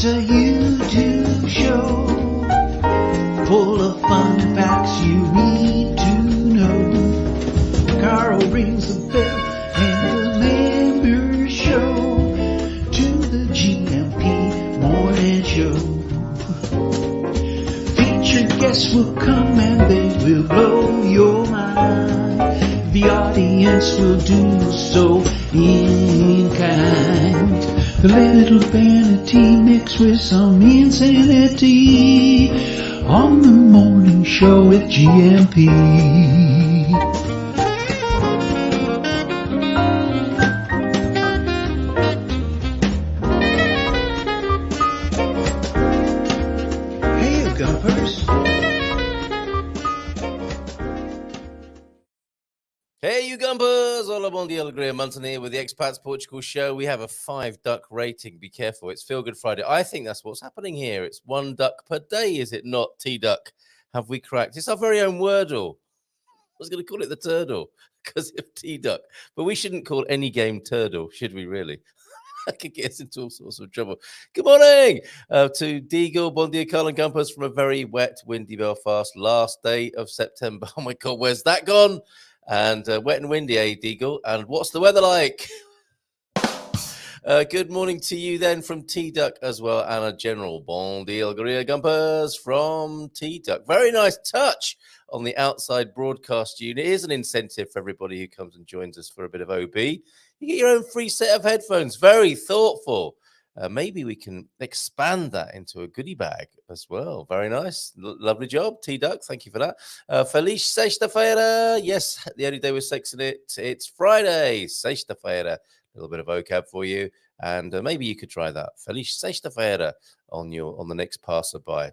It's a YouTube show full of fun facts you need to know. Carl rings the bell and the members show to the GMP morning show. Featured guests will come and they will blow your mind. The audience will do so in kind. The little vanity mixed with some insanity on the morning show with GMP. Hey, you gumpers. Hey, you gumpers! Hola, bon dia, alegria, Munson here with the Expats Portugal show. We have a 5-duck rating. Be careful, it's Feel Good Friday. I think that's what's happening here. It's 1 duck per day, is it not? T-duck. Have we cracked? It's our very own Wordle. I was going to call it the turtle because of T-duck. But we shouldn't call any game turtle, should we really? I could get us into all sorts of trouble. Good morning to Deagle, bon dia, Carl and Gumpers from a very wet, windy Belfast. Last day of September. Oh my God, where's that gone? And wet and windy, eh, Deagle? And what's the weather like? Good morning to you then from T-Duck as well, and a general bon dia, alegria, Gumpers from T-Duck. Very nice touch on the outside broadcast unit. Here's an incentive for everybody who comes and joins us for a bit of OB. You get your own free set of headphones. Very thoughtful. Maybe we can expand that into a goodie bag as well. Very nice. Lovely job, T-Duck. Thank you for that. Feliz sexta-feira. Yes, the only day we're sexing it. It's Friday. Sexta-feira. A little bit of vocab for you. And maybe you could try that. Feliz sexta-feira on the next passerby.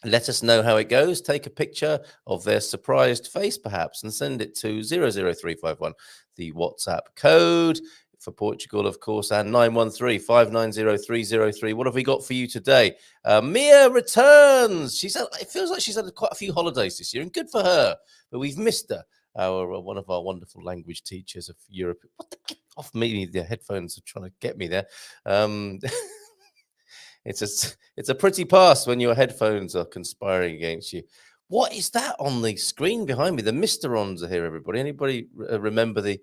Let us know how it goes. Take a picture of their surprised face, perhaps, and send it to 00351, the WhatsApp code for Portugal, of course, and 913-590-303. What have we got for you today? Mia returns. It feels like she's had quite a few holidays this year, and good for her. But we've missed her. One of our wonderful language teachers of Europe. Get off me! The headphones are trying to get me there. It's a pretty pass when your headphones are conspiring against you. What is that on the screen behind me? The Misterons are here, everybody. Anybody remember the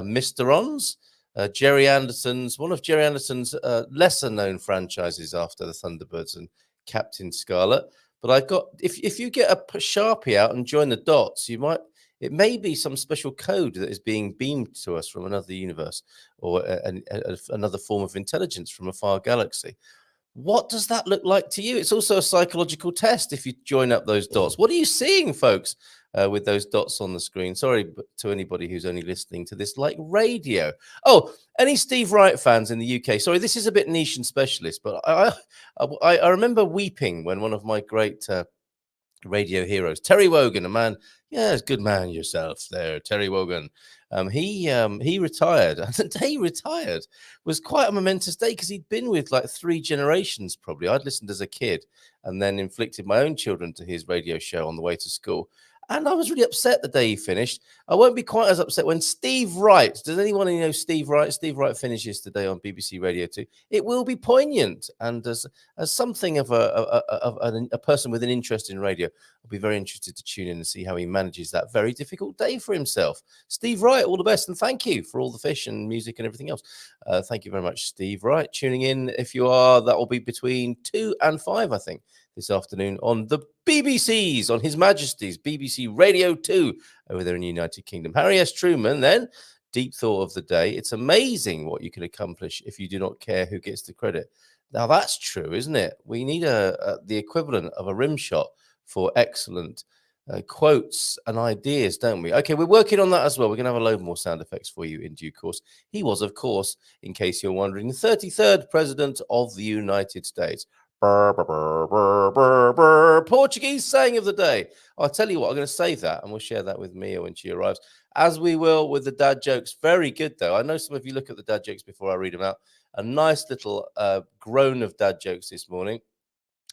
Misterons? One of Jerry Anderson's lesser-known franchises after the Thunderbirds and Captain Scarlet. But I've got, if you get a Sharpie out and join the dots, it may be some special code that is being beamed to us from another universe or another form of intelligence from a far galaxy. What does that look like to you? It's also a psychological test if you join up those dots. What are you seeing, folks, with those dots on the screen? Sorry to anybody who's only listening to this like radio. Oh, any Steve Wright fans in the UK? Sorry, this is a bit niche and specialist, but I remember weeping when one of my great radio heroes, Terry Wogan, a man, yes, good man yourself there, Terry Wogan. He retired, and the day he retired was quite a momentous day because he'd been with like 3 generations probably. I'd listened as a kid and then inflicted my own children to his radio show on the way to school. And I was really upset the day he finished. I won't be quite as upset when Steve Wright, does anyone know Steve Wright? Steve Wright finishes today on BBC Radio 2. It will be poignant. And as something of a person with an interest in radio, I'll be very interested to tune in and see how he manages that very difficult day for himself. Steve Wright, all the best. And thank you for all the fish and music and everything else. Thank you very much, Steve Wright. Tuning in, if you are, that will be between 2 and 5, I think, this afternoon on the BBC's, on His Majesty's BBC Radio 2 over there in the United Kingdom. Harry S. Truman, then, deep thought of the day. It's amazing what you can accomplish if you do not care who gets the credit. Now, that's true, isn't it? We need the equivalent of a rim shot for excellent quotes and ideas, don't we? Okay, we're working on that as well. We're going to have a load more sound effects for you in due course. He was, of course, in case you're wondering, the 33rd President of the United States. Burr, burr, burr, burr, burr, burr. Portuguese saying of the day. I'll tell you what, I'm going to save that and we'll share that with Mia when she arrives, as we will with the dad jokes. Very good, though. I know some of you look at the dad jokes before I read them out. A nice little groan of dad jokes this morning.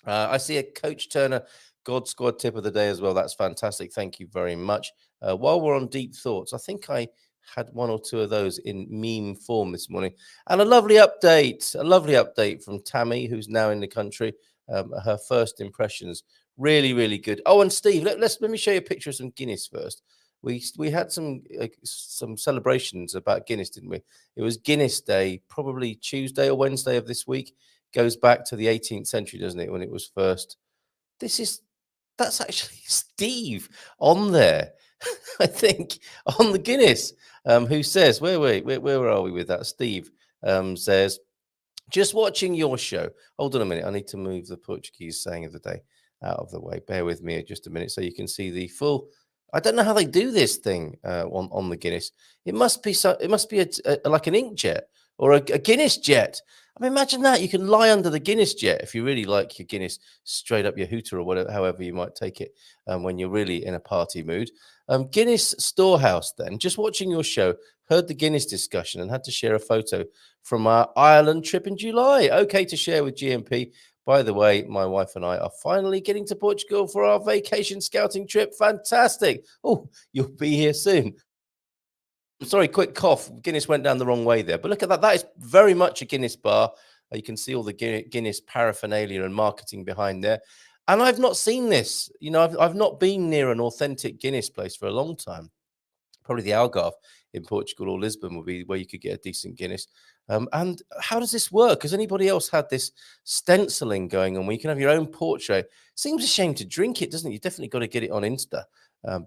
I see a Coach Turner God Squad tip of the day as well. That's fantastic. Thank you very much. While we're on deep thoughts, I think I Had one or two of those in meme form this morning. And a lovely update from Tammy, who's now in the country. Her first impressions, really, really good. Oh, and Steve, let me show you a picture of some Guinness first. We had some celebrations about Guinness, didn't we? It was Guinness Day, probably Tuesday or Wednesday of this week. Goes back to the 18th century, doesn't it? When it was first. That's actually Steve on there. I think on the Guinness, who says, where are we with that? Steve says, just watching your show. Hold on a minute. I need to move the Portuguese saying of the day out of the way. Bear with me just a minute so you can see the full. I don't know how they do this thing on the Guinness. It must be like an inkjet or a Guinness jet. I mean, imagine that. You can lie under the Guinness jet if you really like your Guinness straight up your hooter or whatever, however you might take it when you're really in a party mood. Guinness Storehouse, then, just watching your show, heard the Guinness discussion and had to share a photo from our Ireland trip in July. Okay to share with GMP. By the way, my wife and I are finally getting to Portugal for our vacation scouting trip. Fantastic. Oh, you'll be here soon. Sorry, quick cough. Guinness went down the wrong way there. But look at that. That is very much a Guinness bar. You can see all the Guinness paraphernalia and marketing behind there. And I've not seen this. You know, I've not been near an authentic Guinness place for a long time. Probably the Algarve in Portugal or Lisbon would be where you could get a decent Guinness. And how does this work? Has anybody else had this stenciling going on where you can have your own portrait? Seems a shame to drink it, doesn't it? You definitely got to get it on Insta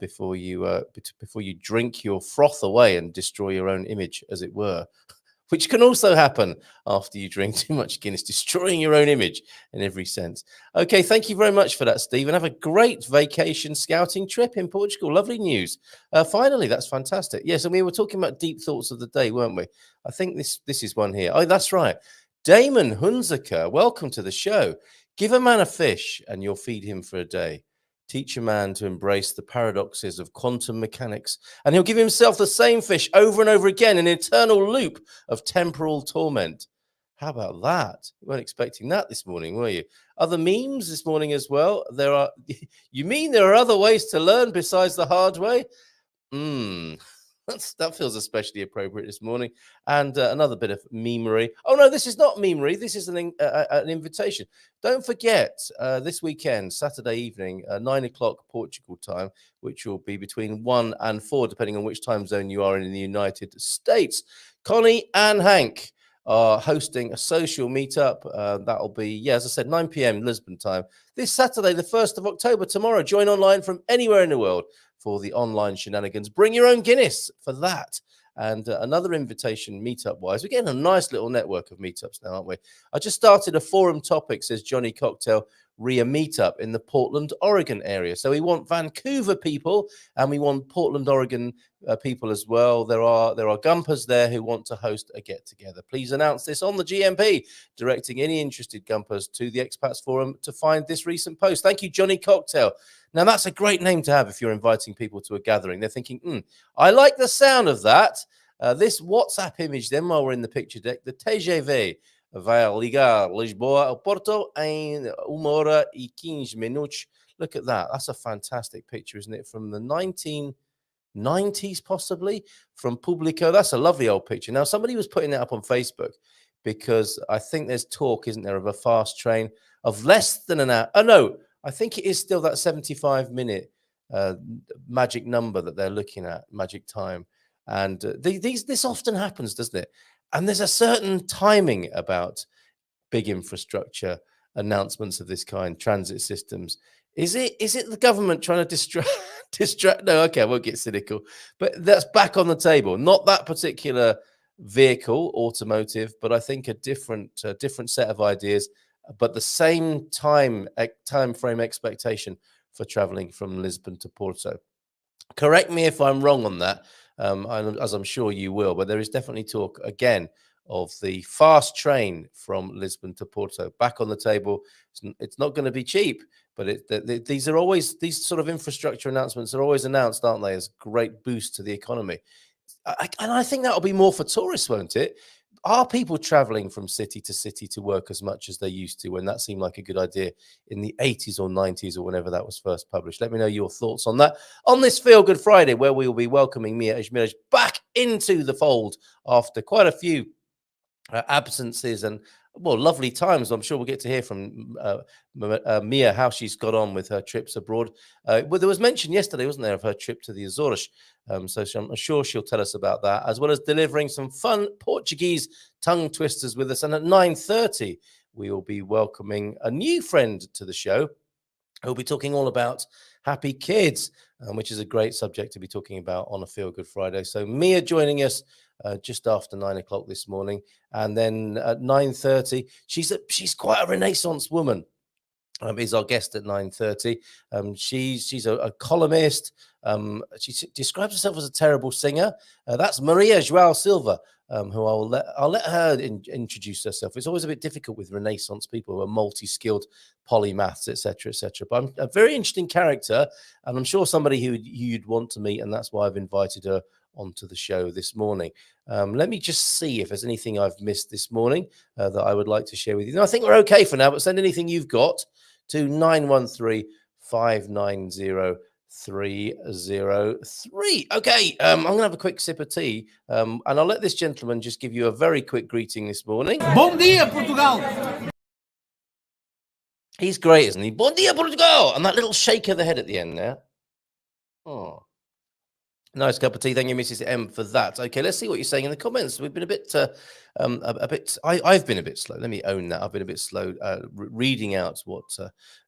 before you drink your froth away and destroy your own image, as it were. Which can also happen after you drink too much Guinness, destroying your own image in every sense. Okay, thank you very much for that, Steve, and have a great vacation scouting trip in Portugal. Lovely news. Finally, that's fantastic. Yes, and we were talking about deep thoughts of the day, weren't we? I think this is one here. Oh, that's right. Damon Hunziker, welcome to the show. Give a man a fish and you'll feed him for a day. Teach a man to embrace the paradoxes of quantum mechanics, and he'll give himself the same fish over and over again in an eternal loop of temporal torment. How about that? You weren't expecting that this morning, were you? Other memes this morning as well. You mean there are other ways to learn besides the hard way? That feels especially appropriate this morning. And another bit of memery. Oh, no, this is not memery. This is an invitation. Don't forget, this weekend, Saturday evening, 9 o'clock Portugal time, which will be between 1 and 4, depending on which time zone you are in the United States. Connie and Hank are hosting a social meetup. That'll be, as I said, 9 p.m. Lisbon time. This Saturday, the 1st of October, tomorrow. Join online from anywhere in the world for the online shenanigans. Bring your own Guinness for that. And another invitation meetup-wise. We're getting a nice little network of meetups now, aren't we? I just started a forum topic, says Johnny Cocktail, RIA meetup in the Portland, Oregon area. So we want Vancouver people and we want Portland, Oregon people as well. There are Gumpers there who want to host a get-together. Please announce this on the GMP, directing any interested Gumpers to the Expats Forum to find this recent post. Thank you, Johnny Cocktail. Now, that's a great name to have if you're inviting people to a gathering. They're thinking, I like the sound of that. This WhatsApp image, then, while we're in the picture deck, the TGV vai ligar Lisboa ao Porto em 1h15 minutos. Look at that. That's a fantastic picture, isn't it? From the 1990s, possibly, from Publico. That's a lovely old picture. Now, somebody was putting that up on Facebook because I think there's talk, isn't there, of a fast train of less than an hour. Oh, no. I think it is still that 75-minute magic number that they're looking at, magic time. And this often happens, doesn't it? And there's a certain timing about big infrastructure announcements of this kind, transit systems. Is it the government trying to distract? No, okay, I won't get cynical. But that's back on the table. Not that particular vehicle, automotive, but I think a different set of ideas, but the same time frame expectation for traveling from Lisbon to Porto. Correct me if I'm wrong on that, as I'm sure you will, but there is definitely talk again of the fast train from Lisbon to Porto back on the table. It's not going to be cheap, but these sort of infrastructure announcements are always announced, aren't they, as great boost to the economy. And I think that'll be more for tourists, won't it? are people traveling from city to city to work as much as they used to when that seemed like a good idea in the 80s or 90s or whenever that was first published? Let me know your thoughts on that on this Feel Good Friday, where we will be welcoming Mia Ejmiraj back into the fold after quite a few absences and, well, lovely times. I'm sure we'll get to hear from Mia how she's got on with her trips abroad. Well, there was mention yesterday, wasn't there, of her trip to the Azores. So I'm sure she'll tell us about that, as well as delivering some fun Portuguese tongue twisters with us. And at 9:30, we will be welcoming a new friend to the show. We'll be talking all about happy kids, which is a great subject to be talking about on a Feel Good Friday. So Mia joining us just after 9 o'clock this morning. And then at 9:30, she's quite a Renaissance woman. Is our guest at 9:30. She's a columnist. She describes herself as a terrible singer. That's Maria João Silva, who I'll let her introduce herself. It's always a bit difficult with Renaissance people who are multi-skilled, polymaths, etc., etc. But I'm a very interesting character, and I'm sure somebody who you'd want to meet, and that's why I've invited her onto the show this morning. Let me just see if there's anything I've missed this morning that I would like to share with you. No, I think we're okay for now, but send anything you've got to 913-590-303. Okay, I'm going to have a quick sip of tea, and I'll let this gentleman just give you a very quick greeting this morning. Bom dia, Portugal! He's great, isn't he? Bom dia, Portugal! And that little shake of the head at the end there. Oh. Nice cup of tea. Thank you, Mrs. M, for that. Okay, let's see what you're saying in the comments. We've been a bit, I've been a bit slow. Let me own that. I've been a bit slow reading out what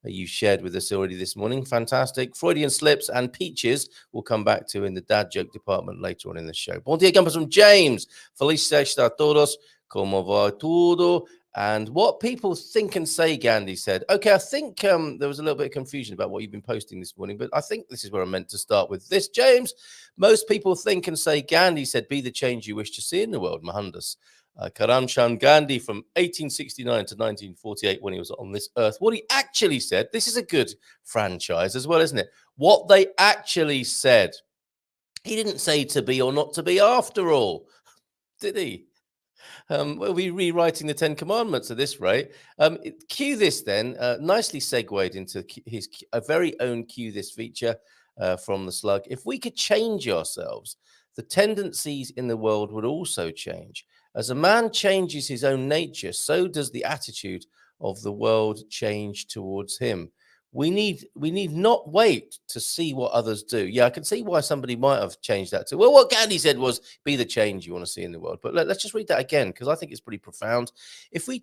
you shared with us already this morning. Fantastic. Freudian slips and peaches we'll come back to in the dad joke department later on in the show. Bom dia, comes from James. Feliz sexta a todos. Como va tudo? And what people think and say, Gandhi said. Okay, I think there was a little bit of confusion about what you've been posting this morning, but I think this is where I'm meant to start with this. James, most people think and say, Gandhi said, be the change you wish to see in the world. Mohandas. Karamchand Gandhi from 1869 to 1948 when he was on this earth. What he actually said, this is a good franchise as well, isn't it? What they actually said. He didn't say to be or not to be after all, did he? We'll be rewriting the 10 Commandments at this rate. Cue this then, nicely segued into his very own Cue This feature from the slug. If we could change ourselves, the tendencies in the world would also change. As a man changes his own nature, so does the attitude of the world change towards him. We need not wait to see what others do. Yeah, I can see why somebody might have changed that to, well, what Gandhi said was be the change you want to see in the world. But let's just read that again, because I think it's pretty profound. If we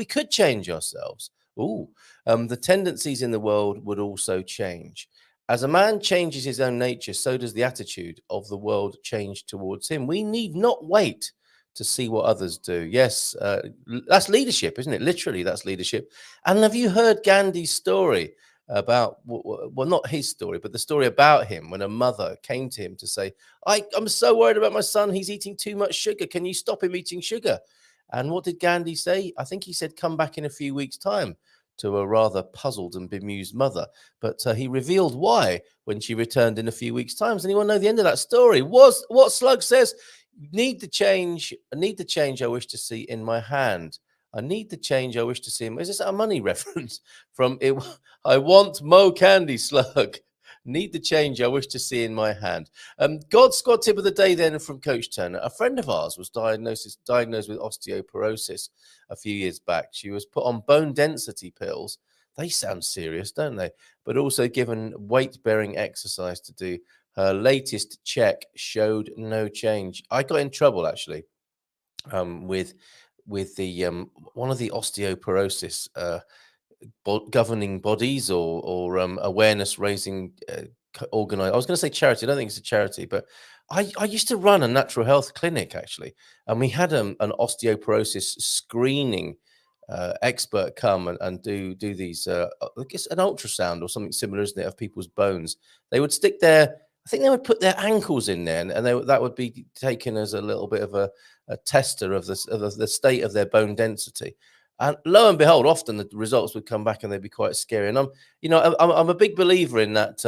could change ourselves, the tendencies in the world would also change. As a man changes his own nature, so does the attitude of the world change towards him. We need not wait to see what others do. Yes, that's leadership, isn't it? Literally, that's leadership. And have you heard Gandhi's story about, well, not his story, but the story about him when a mother came to him to say, I'm so worried about my son. He's eating too much sugar. Can you stop him eating sugar? And what did Gandhi say? I think he said, come back in a few weeks' time, to a rather puzzled and bemused mother. But he revealed why when she returned in a few weeks' time. Does anyone know the end of that story? Was what Slug says? Need the change I wish to see in my hand. I need the change I wish to see. Is this a money reference from it? I want Mo Candy, Slug. Need the change I wish to see in my hand. God Squad tip of the day then from Coach Turner. A friend of ours was diagnosed with osteoporosis a few years back. She was put on bone density pills. They sound serious, don't they? But also given weight-bearing exercise to do. Her latest check showed no change. I got in trouble actually with the one of the osteoporosis governing bodies or awareness raising organized. I was going to say charity. I don't think it's a charity, but I used to run a natural health clinic actually, and we had an osteoporosis screening expert come and do these. I guess an ultrasound or something similar, isn't it, of people's bones? They would stick I think they would put their ankles in there, and that would be taken as a little bit of a tester of the state of their bone density. And lo and behold, often the results would come back and they'd be quite scary. And I'm a big believer in that.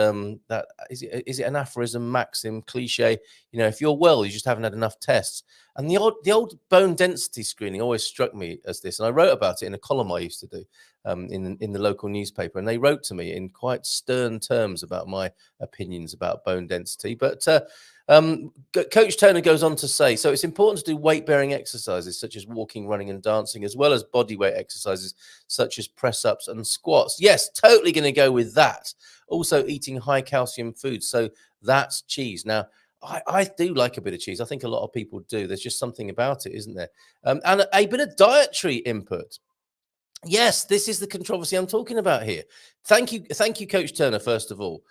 That is it an aphorism, maxim, cliche? If you're well, you just haven't had enough tests. And the old bone density screening always struck me as this, and I wrote about it in a column I used to do in the local newspaper, and they wrote to me in quite stern terms about my opinions about bone density. But Coach Turner goes on to say, so it's important to do weight-bearing exercises such as walking, running, and dancing, as well as body weight exercises such as press-ups and squats. Yes, totally going to go with that. Also, eating high calcium foods. So that's cheese. Now, I do like a bit of cheese. I think a lot of people do. There's just something about it, isn't there? And a bit of dietary input. Yes, this is the controversy I'm talking about here. Thank you, Coach Turner, first of all,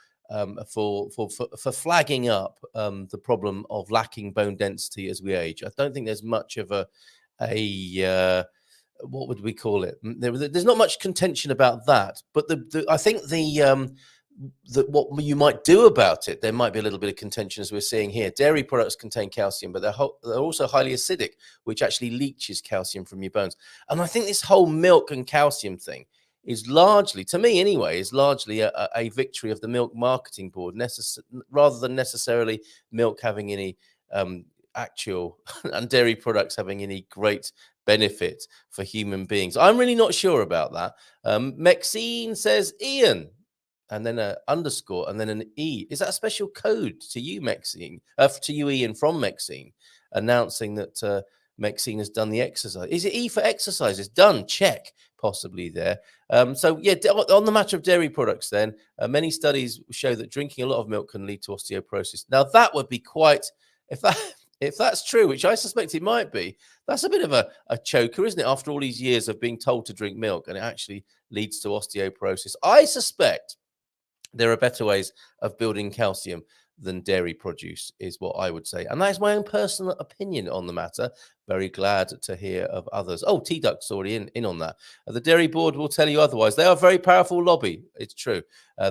for flagging up the problem of lacking bone density as we age. I don't think there's much of a what would we call it? There's not much contention about that, but I think what you might do about it, there might be a little bit of contention, as we're seeing here. Dairy products contain calcium, but they're also highly acidic, which actually leaches calcium from your bones. And I think this whole milk and calcium thing is largely, to me anyway, is largely a victory of the Milk Marketing Board, rather than necessarily milk having any actual and dairy products having any great benefit for human beings. I'm really not sure about that. Maxine says, Ian, and then an underscore, and then an E. Is that a special code to you, Maxine? To you, Ian, from Maxine, announcing that Maxine has done the exercise. Is it E for exercise? It's done. Check, possibly there. So, yeah, on the matter of dairy products, then, many studies show that drinking a lot of milk can lead to osteoporosis. Now, that would be quite, if that's true, which I suspect it might be, that's a bit of a choker, isn't it? After all these years of being told to drink milk, and it actually leads to osteoporosis. I suspect there are better ways of building calcium than dairy produce, is what I would say. And that is my own personal opinion on the matter. Very glad to hear of others. Oh, T-Duck's already in on that. The Dairy Board will tell you otherwise. They are a very powerful lobby. It's true.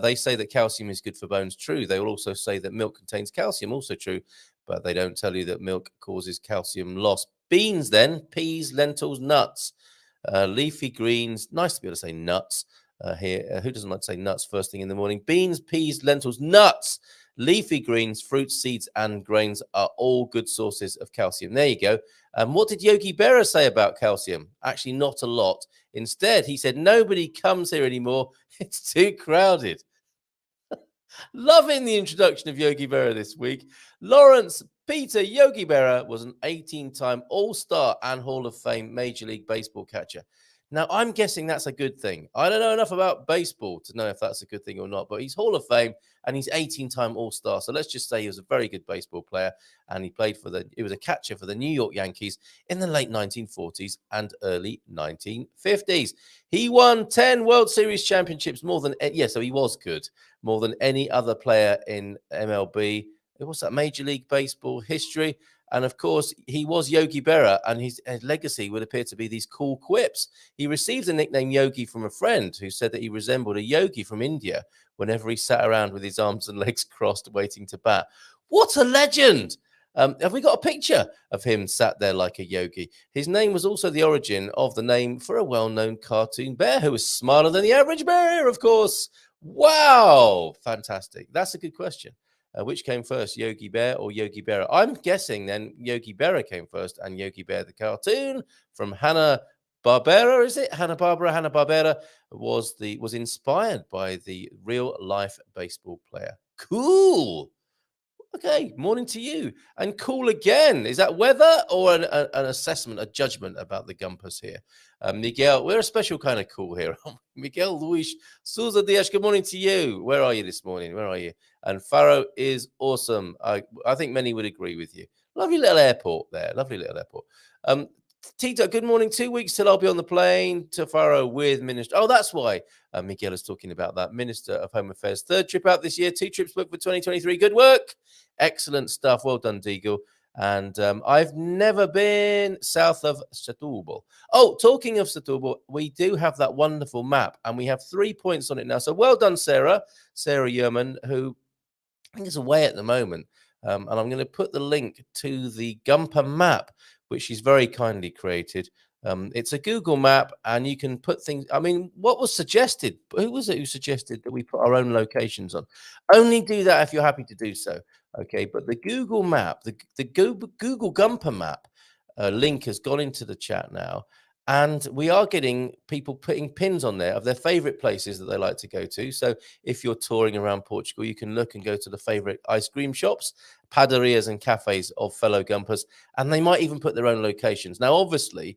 They say that calcium is good for bones. True. They will also say that milk contains calcium. Also true. But they don't tell you that milk causes calcium loss. Beans then, peas, lentils, nuts, leafy greens. Nice to be able to say nuts. Here, who doesn't like to say nuts first thing in the morning? Beans, peas, lentils, nuts, leafy greens, fruits, seeds, and grains are all good sources of calcium. There you go. And what did Yogi Berra say about calcium? Actually, not a lot. Instead, he said, nobody comes here anymore. It's too crowded. Loving the introduction of Yogi Berra this week. Lawrence Peter Yogi Berra was an 18-time All-Star and Hall of Fame Major League Baseball catcher. Now, I'm guessing that's a good thing. I don't know enough about baseball to know if that's a good thing or not, but he's Hall of Fame and he's 18-time All-Star. So let's just say he was a very good baseball player, and he was a catcher for the New York Yankees in the late 1940s and early 1950s. He won 10 World Series championships, so he was good, more than any other player in MLB. What's that, Major League Baseball history? And of course, he was Yogi Berra, and his legacy would appear to be these cool quips. He received the nickname Yogi from a friend who said that he resembled a yogi from India whenever he sat around with his arms and legs crossed, waiting to bat. What a legend! Have we got a picture of him sat there like a yogi? His name was also the origin of the name for a well-known cartoon bear who was smarter than the average bear, of course. Wow! Fantastic. That's a good question. Which came first, Yogi Bear or Yogi Berra? I'm guessing then Yogi Berra came first, and Yogi Bear, the cartoon from Hanna-Barbera, is it? Hanna-Barbera was inspired by the real-life baseball player. Cool. Okay, morning to you. And cool again. Is that weather or an assessment, a judgment about the Gumpers here? Miguel, we're a special kind of cool here. Miguel Luis Souza Diaz, good morning to you. Where are you this morning? Where are you? And Faro is awesome. I think many would agree with you. Lovely little airport there. Lovely little airport. Tito, good morning. 2 weeks till I'll be on the plane to Faro with Minister. Oh, that's why Miguel is talking about that. Minister of Home Affairs. 3rd trip out this year. 2 trips booked for 2023. Good work. Excellent stuff. Well done, Deagle. And I've never been south of Setúbal. Oh, talking of Setúbal, we do have that wonderful map, and we have 3 points on it now. So well done, Sarah Yerman, who I think is away at the moment. And I'm going to put the link to the Gumper map, which she's very kindly created. It's a Google map, and you can put things. I mean, what was suggested? Who was it who suggested that we put our own locations on? Only do that if you're happy to do so. Okay, but the Google map, the Google Gumper map, link has gone into the chat now. And we are getting people putting pins on there of their favorite places that they like to go to. So if you're touring around Portugal, you can look and go to the favorite ice cream shops, padarias and cafes of fellow Gumpers, and they might even put their own locations. Now, obviously,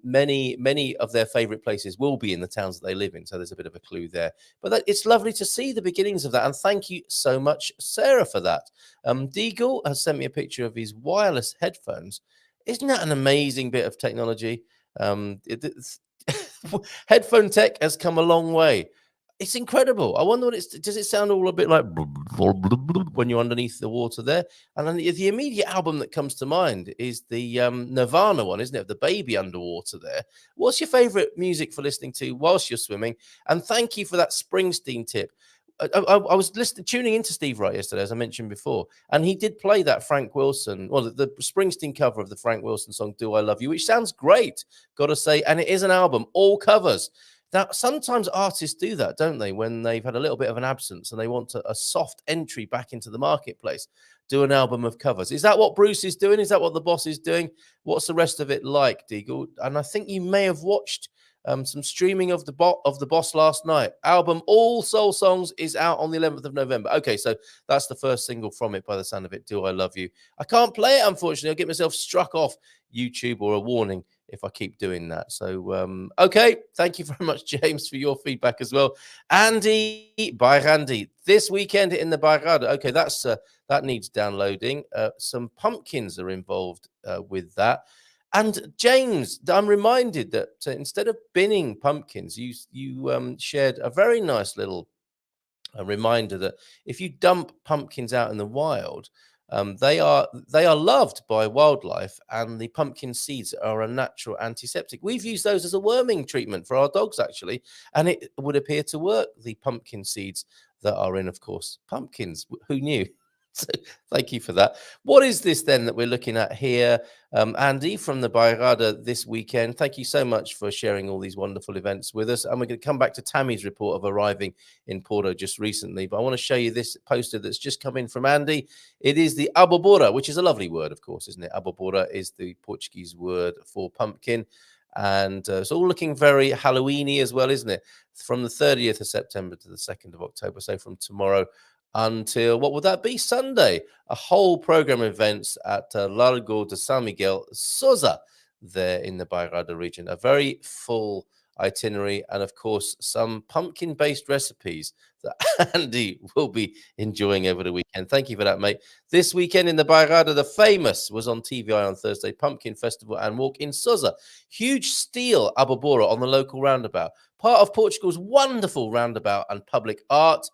many of their favorite places will be in the towns that they live in. So there's a bit of a clue there. But it's lovely to see the beginnings of that. And thank you so much, Sarah, for that. Deagle has sent me a picture of his wireless headphones. Isn't that an amazing bit of technology? Headphone tech has come a long way. It's incredible. I wonder what does it sound all a bit like when you're underneath the water there? And then the immediate album that comes to mind is the Nirvana one, isn't it? The baby underwater there. What's your favorite music for listening to whilst you're swimming? And thank you for that Springsteen tip. I was tuning into Steve Wright yesterday, as I mentioned before, and he did play that Frank Wilson, well, the Springsteen cover of the Frank Wilson song, Do I Love You, which sounds great, got to say, and it is an album, all covers. Now, sometimes artists do that, don't they, when they've had a little bit of an absence and they want a soft entry back into the marketplace, do an album of covers. Is that what Bruce is doing? Is that what the boss is doing? What's the rest of it like, Deagle? And I think you may have watched some streaming of the boss last night. Album All Soul Songs is out on the 11th of November. Okay, so that's the first single from it by the sound of it, Do I Love You. I can't play it, unfortunately. I'll get myself struck off YouTube or a warning if I keep doing that. So, okay, thank you very much, James, for your feedback as well. Andy, by Randy, this weekend in the Bairrada. Okay, that needs downloading. Some pumpkins are involved with that. And James, I'm reminded that instead of binning pumpkins, you shared a very nice little reminder that if you dump pumpkins out in the wild, they are loved by wildlife, and the pumpkin seeds are a natural antiseptic. We've used those as a worming treatment for our dogs, actually, and it would appear to work. The pumpkin seeds that are in, of course, pumpkins. Who knew? So thank you for that. What is this then that we're looking at here? Andy from the Bairrada this weekend. Thank you so much for sharing all these wonderful events with us. And we're going to come back to Tammy's report of arriving in Porto just recently. But I want to show you this poster that's just come in from Andy. It is the abobora, which is a lovely word, of course, isn't it? Abobora is the Portuguese word for pumpkin. And it's all looking very Halloweeny as well, isn't it? From the 30th of September to the 2nd of October. So from tomorrow until, what would that be? Sunday. A whole program of events at Largo de San Miguel, Sousa, there in the Bairrada region. A very full itinerary, and of course, some pumpkin-based recipes that Andy will be enjoying over the weekend. Thank you for that, mate. This weekend in the Bairrada, the famous was on TVI on Thursday, Pumpkin Festival and Walk in Sousa. Huge steel abobora on the local roundabout. Part of Portugal's wonderful roundabout and public art.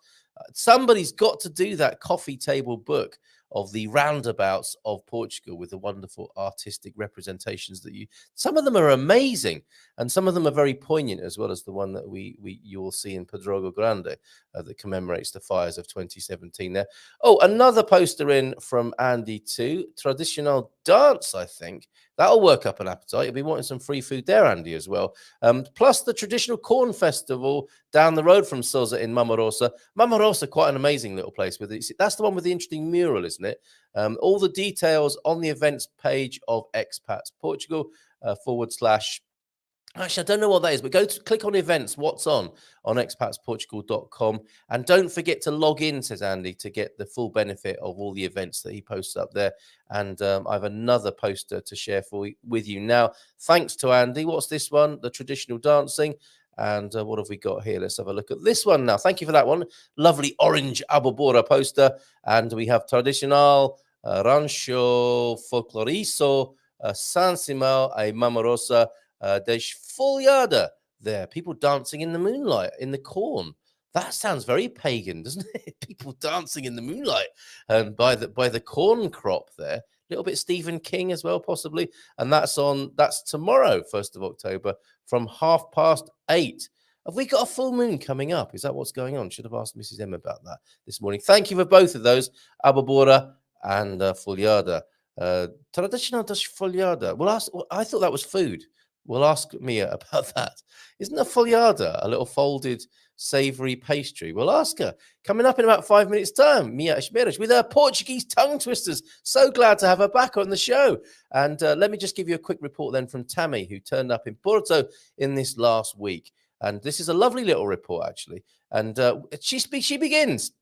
Somebody's got to do that coffee table book of the roundabouts of Portugal with the wonderful artistic representations that some of them are amazing, and some of them are very poignant, as well as the one that you will see in Pedrógão Grande that commemorates the fires of 2017 there. Oh, another poster in from Andy too. Traditional dance, I think. That'll work up an appetite. You'll be wanting some free food there, Andy, as well. Plus the traditional corn festival down the road from Sousa in Mamarosa. Mamarosa, quite an amazing little place. That's the one with the interesting mural, isn't it? All the details on the events page of Expats Portugal / Actually, I don't know what that is, but click on events, what's on expatsportugal.com. And don't forget to log in, says Andy, to get the full benefit of all the events that he posts up there. And I have another poster to share with you now. Thanks to Andy. What's this one? The traditional dancing. And what have we got here? Let's have a look at this one now. Thank you for that one. Lovely orange abobora poster. And we have traditional rancho folclorizo San Simão e Mamarosa Desfolhada there. People dancing in the moonlight, in the corn. That sounds very pagan, doesn't it? People dancing in the moonlight by the corn crop there. A little bit Stephen King as well, possibly. And that's tomorrow, 1st of October, from 8:30. Have we got a full moon coming up? Is that what's going on? Should have asked Mrs. M about that this morning. Thank you for both of those, abobora and folhada. Traditional folhada. Well, I thought that was food. We'll ask Mia about that. Isn't a folhada a little folded savoury pastry? We'll ask her. Coming up in about 5 minutes' time, Mia Esmeras with her Portuguese tongue twisters. So glad to have her back on the show. And let me just give you a quick report then from Tammy, who turned up in Porto in this last week. And this is a lovely little report, actually. And she begins.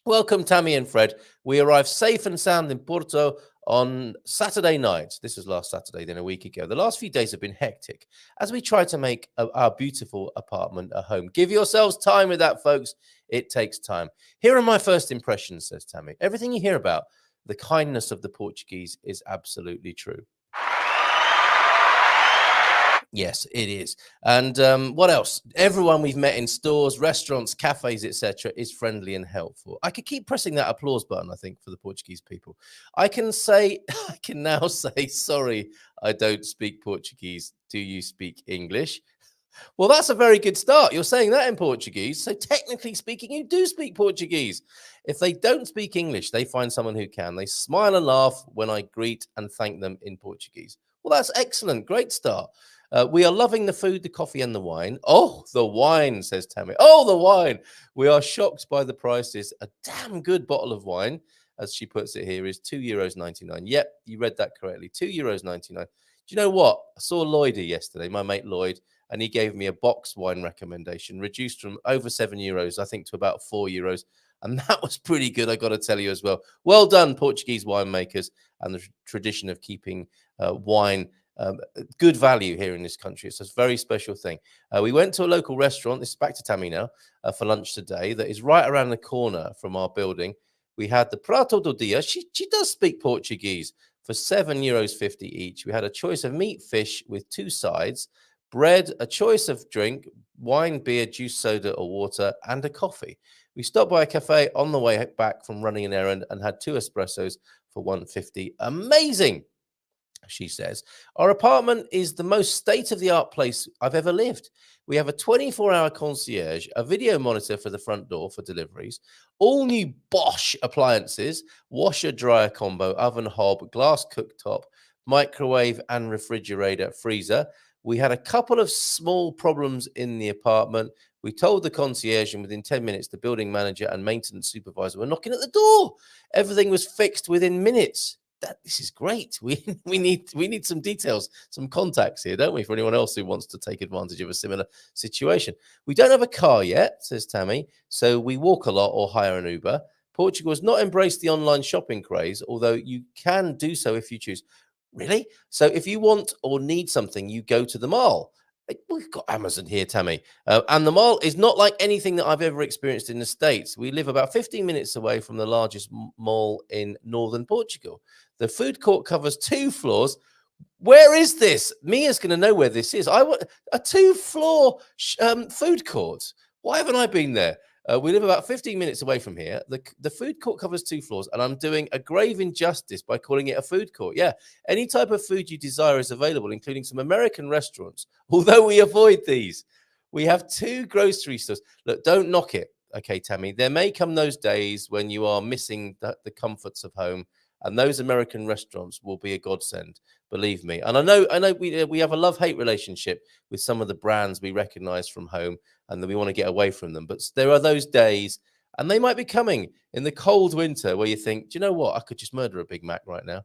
Welcome, Tammy and Fred. We arrived safe and sound in Porto on Saturday night. This was last Saturday, then a week ago. The last few days have been hectic as we try to make our beautiful apartment a home. Give yourselves time with that, folks. It takes time. Here are my first impressions, says Tammy. Everything you hear about the kindness of the Portuguese is absolutely true. Yes, it is. And what else? Everyone we've met in stores, restaurants, cafes, etc., is friendly and helpful. I could keep pressing that applause button, I think, for the Portuguese people. I can now say, sorry, I don't speak Portuguese. Do you speak English? Well, that's a very good start. You're saying that in Portuguese. So technically speaking, you do speak Portuguese. If they don't speak English, they find someone who can. They smile and laugh when I greet and thank them in Portuguese. Well, that's excellent. Great start. We are loving the food, the coffee, and the wine. Oh, the wine, says Tammy. Oh, the wine. We are shocked by the prices. A damn good bottle of wine, as she puts it here, is €2.99. Yep, you read that correctly. €2.99. Do you know what? I saw Lloydie yesterday, my mate Lloyd, and he gave me a box wine recommendation, reduced from over €7, I think, to about €4. And that was pretty good, I got to tell you as well. Well done, Portuguese winemakers, and the tradition of keeping wine good value here in this country. It's a very special thing. We went to a local restaurant. This is back to Tammy now for lunch today. That is right around the corner from our building. We had the prato do dia. She does speak Portuguese for €7.50 each. We had a choice of meat, fish with 2 sides, bread, a choice of drink, wine, beer, juice, soda, or water, and a coffee. We stopped by a cafe on the way back from running an errand and had 2 espressos for €1.50. Amazing, she says. Our apartment is the most state-of-the-art place I've ever lived. We have a 24-hour concierge, a video monitor for the front door for deliveries, all new Bosch appliances, washer-dryer combo, oven hob, glass cooktop, microwave and refrigerator, freezer. We had a couple of small problems in the apartment. We told the concierge, and within 10 minutes, the building manager and maintenance supervisor were knocking at the door. Everything was fixed within minutes. This is great. We need some details, some contacts here, don't we, for anyone else who wants to take advantage of a similar situation. We don't have a car yet, says Tammy, so we walk a lot or hire an Uber. Portugal has not embraced the online shopping craze, although you can do so if you choose. Really? So if you want or need something, you go to the mall. We've got Amazon here, Tammy. And the mall is not like anything that I've ever experienced in the States. We live about 15 minutes away from the largest mall in northern Portugal. The food court covers 2 floors. Where is this? Mia's going to know where this is. I want a 2-floor food court. Why haven't I been there? We live about 15 minutes away from here. The food court covers 2 floors, and I'm doing a grave injustice by calling it a food court. Yeah, any type of food you desire is available, including some American restaurants, although we avoid these. We have 2 grocery stores. Look, don't knock it, okay, Tammy. There may come those days when you are missing the comforts of home, and those American restaurants will be a godsend, believe me. And I know we have a love-hate relationship with some of the brands we recognize from home, and then we want to get away from them. But there are those days, and they might be coming in the cold winter, where you think, do you know what? I could just murder a Big Mac right now.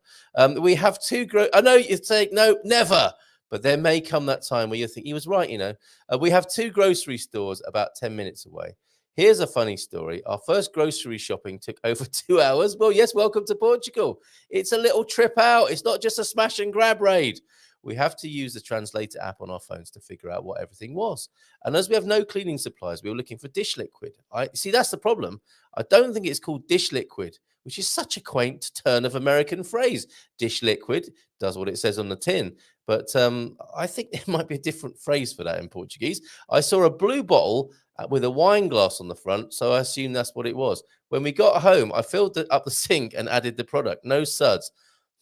We have 2 I know you're saying, no, never. But there may come that time where you think, he was right, you know. We have 2 grocery stores about 10 minutes away. Here's a funny story. Our first grocery shopping took over 2 hours. Well, yes, welcome to Portugal. It's a little trip out. It's not just a smash and grab raid. We have to use the translator app on our phones to figure out what everything was. And as we have no cleaning supplies, we were looking for dish liquid. See, that's the problem. I don't think it's called dish liquid, which is such a quaint turn of American phrase. Dish liquid does what it says on the tin. But I think there might be a different phrase for that in Portuguese. I saw a blue bottle with a wine glass on the front, so I assume that's what it was. When we got home, I filled up the sink and added the product. No suds.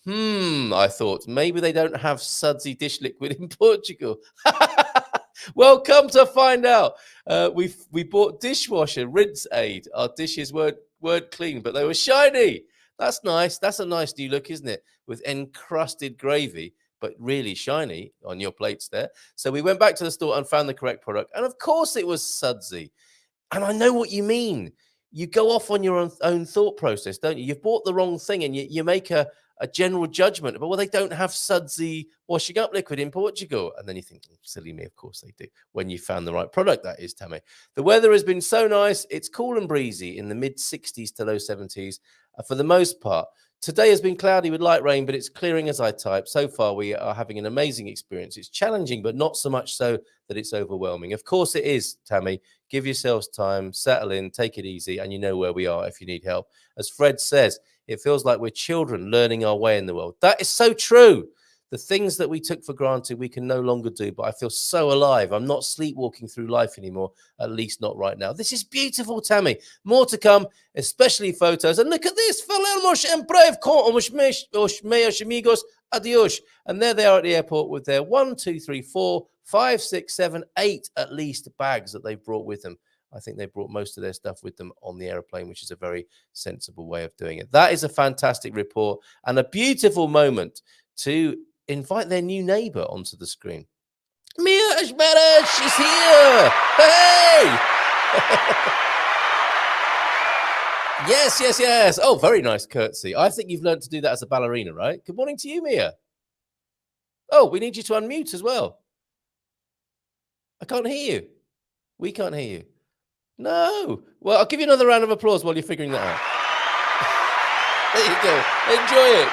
I thought maybe they don't have sudsy dish liquid in Portugal. Well, come to find out, we bought dishwasher rinse aid. Our dishes weren't clean, but they were shiny. That's nice. That's a nice new look, isn't it? With encrusted gravy. but really shiny on your plates there. So we went back to the store and found the correct product. And of course it was sudsy. And I know what you mean. You go off on your own thought process, don't you? You've bought the wrong thing and you make a general judgment. But, well, they don't have sudsy washing up liquid in Portugal. And then you think, silly me, of course they do. When you found the right product, that is, Tammy. The weather has been so nice. It's cool and breezy in the mid-60s to low 70s for the most part. Today has been cloudy with light rain, but it's clearing as I type. So far, we are having an amazing experience. It's challenging, but not so much so that it's overwhelming. Of course it is, Tammy. Give yourselves time, settle in, take it easy, and you know where we are if you need help. As Fred says, it feels like we're children learning our way in the world. That is so true. The things that we took for granted, we can no longer do, but I feel so alive. I'm not sleepwalking through life anymore, at least not right now. This is beautiful, Tammy. More to come, especially photos. And look at this. Falamos en breve com os meus amigos. Adios. And there they are at the airport with their 1, 2, 3, 4, 5, 6, 7, 8 at least bags that they've brought with them. I think they brought most of their stuff with them on the airplane, which is a very sensible way of doing it. That is a fantastic report and a beautiful moment to invite their new neighbor onto the screen. Mia Ashmara, she's here. Hey! Yes. Oh, very nice curtsy. I think you've learned to do that as a ballerina, right? Good morning to you, Mia. Oh, we need you to unmute as well. I can't hear you. We can't hear you. No. Well, I'll give you another round of applause while you're figuring that out. There you go. Enjoy it.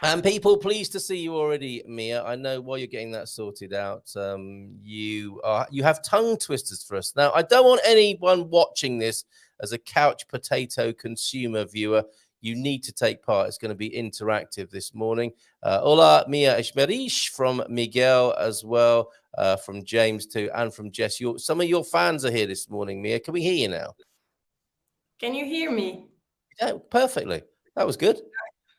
And people, pleased to see you already, Mia. I know while you're getting that sorted out, you have tongue twisters for us. Now, I don't want anyone watching this as a couch potato consumer viewer. You need to take part. It's going to be interactive this morning. Hola, Mia Esmerish from Miguel as well, from James too, and from Jess. Some of your fans are here this morning, Mia. Can we hear you now? Can you hear me? Yeah, perfectly. That was good.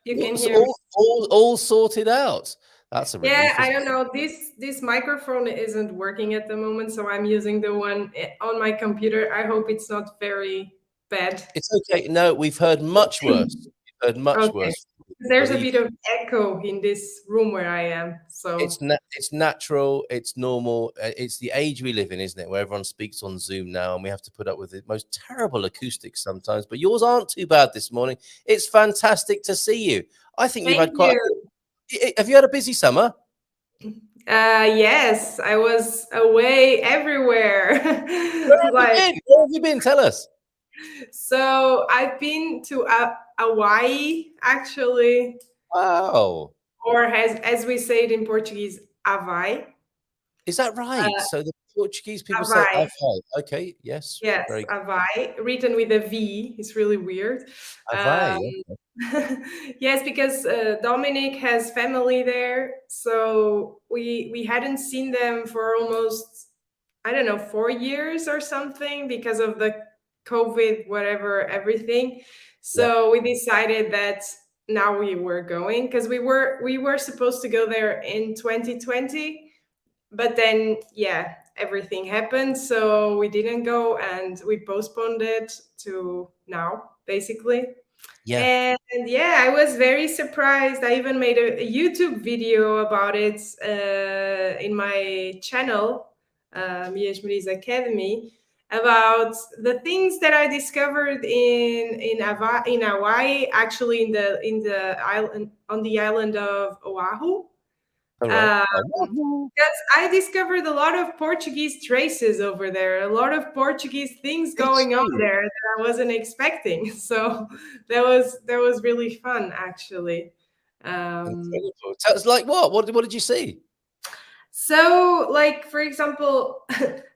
You can hear me. All sorted out. That's a relief. Yeah, I don't know. This microphone isn't working at the moment, so I'm using the one on my computer. I hope it's not very bad. It's okay. No, we've heard much worse. We've heard much worse. There's a bit of echo in this room where I am. So it's natural. It's normal. It's the age we live in, isn't it? Where everyone speaks on Zoom now, and we have to put up with the most terrible acoustics sometimes. But yours aren't too bad this morning. It's fantastic to see you. I think you've had quite. Have you had a busy summer? Yes, I was away everywhere. Where have you been? Tell us. So I've been to Hawaii, actually. Wow. Or as we say it in Portuguese, Havaí. Is that right? So the Portuguese people say Havaí. Okay, yes. Yes, Havaí, written with a V. It's really weird. Havaí. Yes, because Dominic has family there. So we hadn't seen them for almost, 4 years or something because of the COVID, whatever, everything. So we decided that now we were going, because we were supposed to go there in 2020, but then everything happened, so we didn't go, and we postponed it to now, basically. And I was very surprised. I even made a YouTube video about it in my channel, Mia Esmeri's Academy, about the things that I discovered in Hawaii, actually in the island, on the island of Oahu. Because I discovered a lot of Portuguese traces over there, a lot of Portuguese things going on there that I wasn't expecting. So that was really fun, actually. It's like what? What did you see? So, like, for example,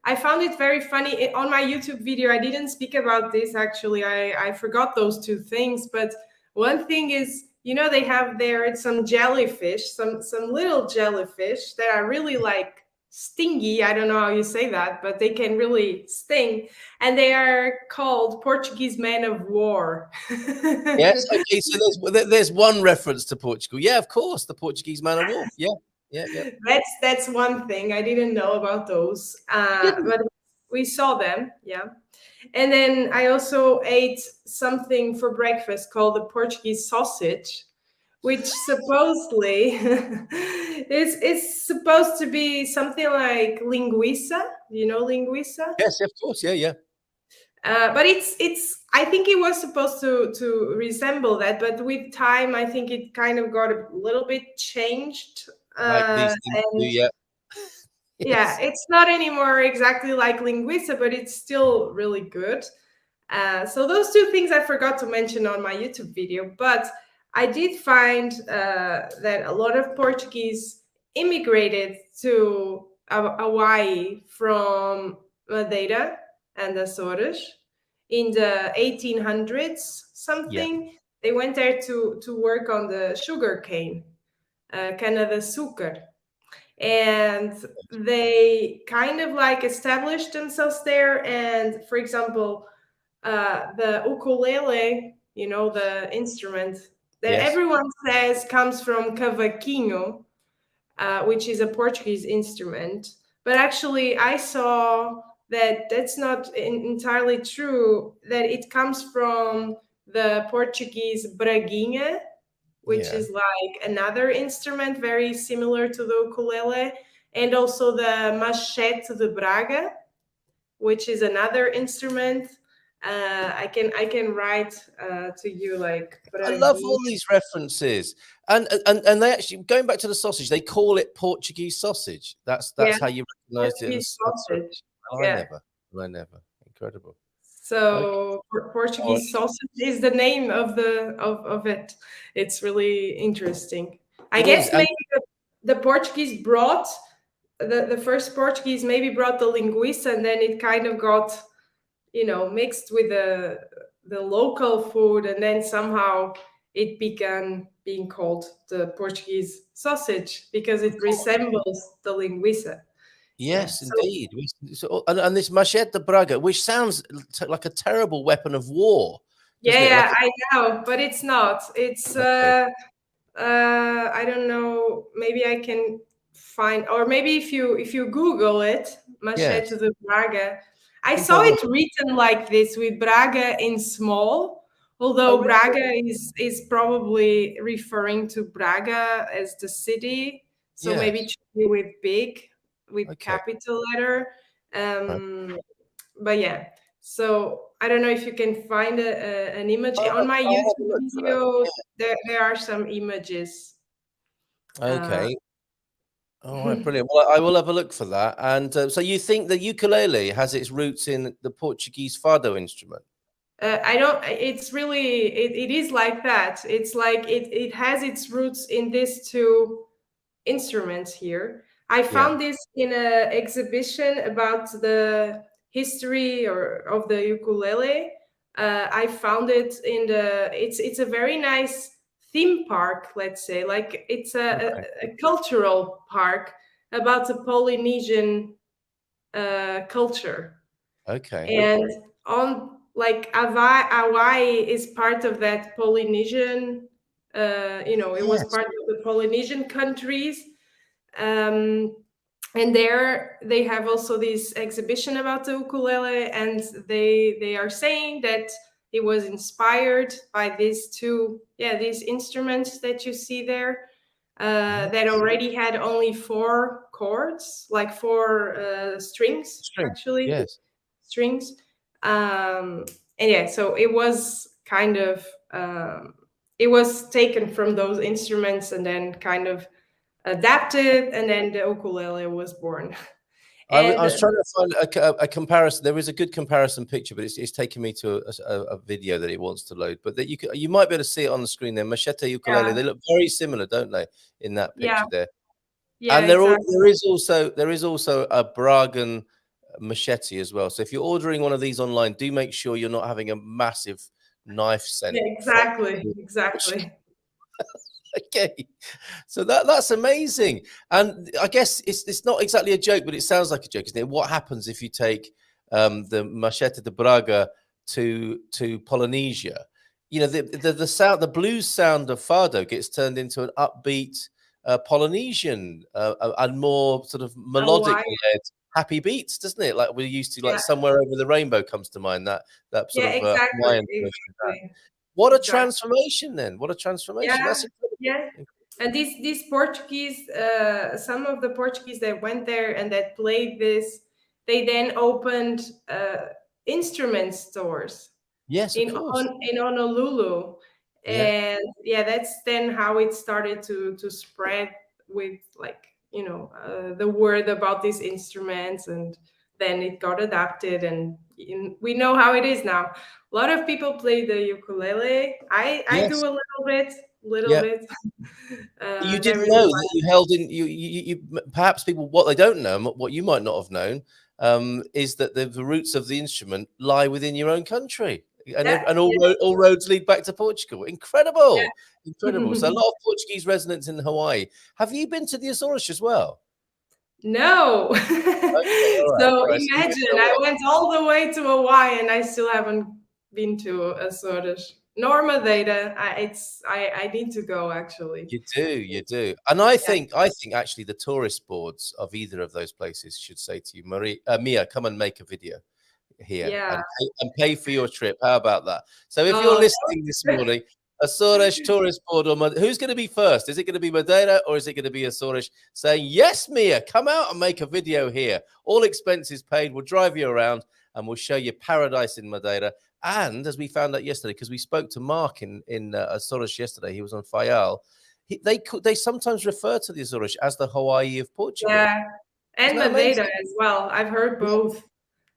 I found it very funny on my YouTube video. I didn't speak about this, actually. I forgot those two things. But one thing is, they have there some jellyfish, some little jellyfish that are really like stingy. I don't know how you say that, but they can really sting. And they are called Portuguese men of war. Yes. Okay. So there's one reference to Portugal. Yeah, of course. The Portuguese man of war. Yeah. That's one thing. I didn't know about those, but we saw them. Yeah. And then I also ate something for breakfast called the Portuguese sausage, which supposedly is supposed to be something like linguiça. You know linguiça? Yes, of course. Yeah, yeah. But it's I think it was supposed to resemble that, but with time I think it kind of got a little bit changed. Like these things do. And Yeah. yeah, Yes. it's not anymore exactly like linguiça, but it's still really good. So those two things I forgot to mention on my YouTube video, but I did find that a lot of Portuguese immigrated to Hawaii from Madeira and Açores in the 1800s Yeah. something. They went there to work on the sugar cane, cana-de-açúcar, and they kind of like established themselves there. And for example, the ukulele, you know, the instrument that Yes. everyone says comes from cavaquinho, which is a Portuguese instrument. But actually, I saw that that's not entirely true, that it comes from the Portuguese braguinha, which Yeah. is like another instrument very similar to the ukulele, and also the machete de Braga, which is another instrument. I can write to you like I love braguinha. all these references, and they actually going back to the sausage. They call it Portuguese sausage. That's Yeah, how you recognised it. Portuguese sausage. Oh, Yeah. I never. Incredible. Okay. So Oh, Portuguese sausage is the name of it. It's really interesting. I it is, guess and maybe the Portuguese brought the first Portuguese maybe brought the linguiça, and then it kind of got, you know, mixed with the local food, and then somehow it began being called the Portuguese sausage because of it course, resembles the linguiça. Yeah. yes, So indeed. So, and this machete de Braga, which sounds like a terrible weapon of war, doesn't it? Like, yeah, I know, but it's not. It's okay, I don't know. Maybe I can find, or maybe if you Google it, Machete yes, de Braga. I I think I saw will. it written like this with Braga in small, Oh, although really? Braga is probably referring to Braga as the city. So maybe it Yes. should be with big, with Okay. capital letter. Right. Um, but yeah, so I don't know if you can find an image on my I'll have a YouTube look for that. video. There are some images. Uh, Okay. All right, brilliant. Well, I will have a look for that. And so you think the ukulele has its roots in the Portuguese fado instrument? I don't. It's really. It is like that. It's like it has its roots in these two instruments here. I Yeah. found this in an exhibition about the history or of the ukulele. I found it in the. It's a very nice theme park. Let's say, like it's Okay. a cultural park about the Polynesian culture. Okay. And on like Hawaii is part of that Polynesian. It was Yes. part of the Polynesian countries. Um, and there they have also this exhibition about the ukulele, and they are saying that it was inspired by these instruments that you see there, Yeah. that already had only four chords, like four strings Strings. actually, Yes. strings. And yeah, so it was kind of it was taken from those instruments and then kind of adapted, and then the ukulele was born. I And was trying to find a comparison. There is a good comparison picture, but it's taking me to a video that it wants to load. But that you might be able to see it on the screen there. Machete ukulele. yeah, They look very similar, don't they, in that yeah, picture there? yeah, And exactly. there is also a Bragan machete as well. So if you're ordering one of these online, do make sure you're not having a massive knife sent Yeah, from. exactly. Okay, so that's amazing, and I guess it's not exactly a joke, but it sounds like a joke, isn't it? What happens if you take the Machete de Braga to Polynesia? You know, the sound, the blues sound of fado gets turned into an upbeat Polynesian and more sort of melodic Hawaii. led happy beats, doesn't it? Like we're used to, like Yeah, Somewhere Over the Rainbow comes to mind. That yeah, sort of exactly, Hawaiian version of that. exactly. What a Exactly. transformation then. What a transformation. Yeah, That's incredible. yeah. And these Portuguese, some of the Portuguese that went there and that played this, they then opened instrument stores Yes, of course. in Honolulu. Yeah. And yeah, that's then how it started to spread with, like, the word about these instruments, and then it got adapted, and we know how it is now. A lot of people play the ukulele. I do Yes. a little bit, Yeah. You didn't never know knew. that you held in perhaps people, what they don't know, and what you might not have known, is that the roots of the instrument lie within your own country, and Yeah, and yeah, all roads lead back to Portugal. Incredible, incredible. So a yeah. lot of Portuguese residents in Hawaii. Have you been to the Azores as well? No. Okay, all right, So all right. So you've been imagine, to I Hawaii. went all the way to Hawaii and I still haven't been to Azores nor Madeira. I need to go, actually. You do, and I Yeah, think actually the tourist boards of either of those places should say to you, Mia, come and make a video here yeah. and pay for your trip. How about that? So if you're Oh, listening this morning, Azores tourist board, who's going to be first? Is it going to be Madeira or is it going to be Azores saying, yes, Mia, come out and make a video here. All expenses paid. We'll drive you around and we'll show you paradise in Madeira. And as we found out yesterday, because we spoke to Mark in Azores yesterday, he was on Fayal. They sometimes refer to the Azores as the Hawaii of Portugal. yeah. And Isn't that Madeira amazing? as well. I've heard both.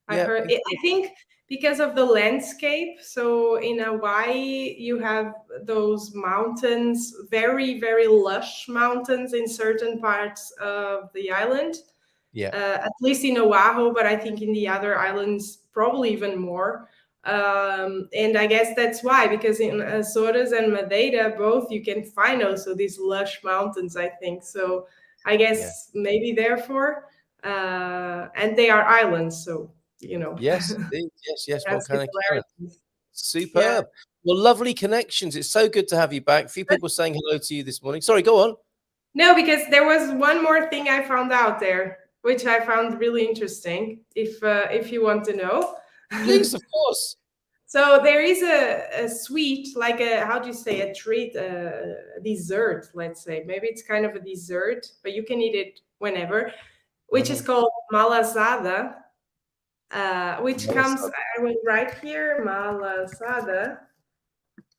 I've Yeah, heard it, I think because of the landscape. So in Hawaii, you have those mountains, very, very lush mountains in certain parts of the island. yeah, At least in Oahu, but I think in the other islands, probably even more. And I guess that's why, because in Azores and Madeira, both you can find also these lush mountains, I think. So I yeah. guess maybe therefore, and they are islands, so Yes, indeed. Yes. have Volcanic island. similarities. Yeah. Superb. Well, lovely connections. It's so good to have you back. A few people saying hello to you this morning. Sorry, go on. No, because there was one more thing I found out there, which I found really interesting. If you want to know. Please, of course. So there is a sweet, like how do you say, a treat, a dessert, let's say. Maybe it's kind of a dessert, but you can eat it whenever, which is called malasada, which comes, I will write here, malasada,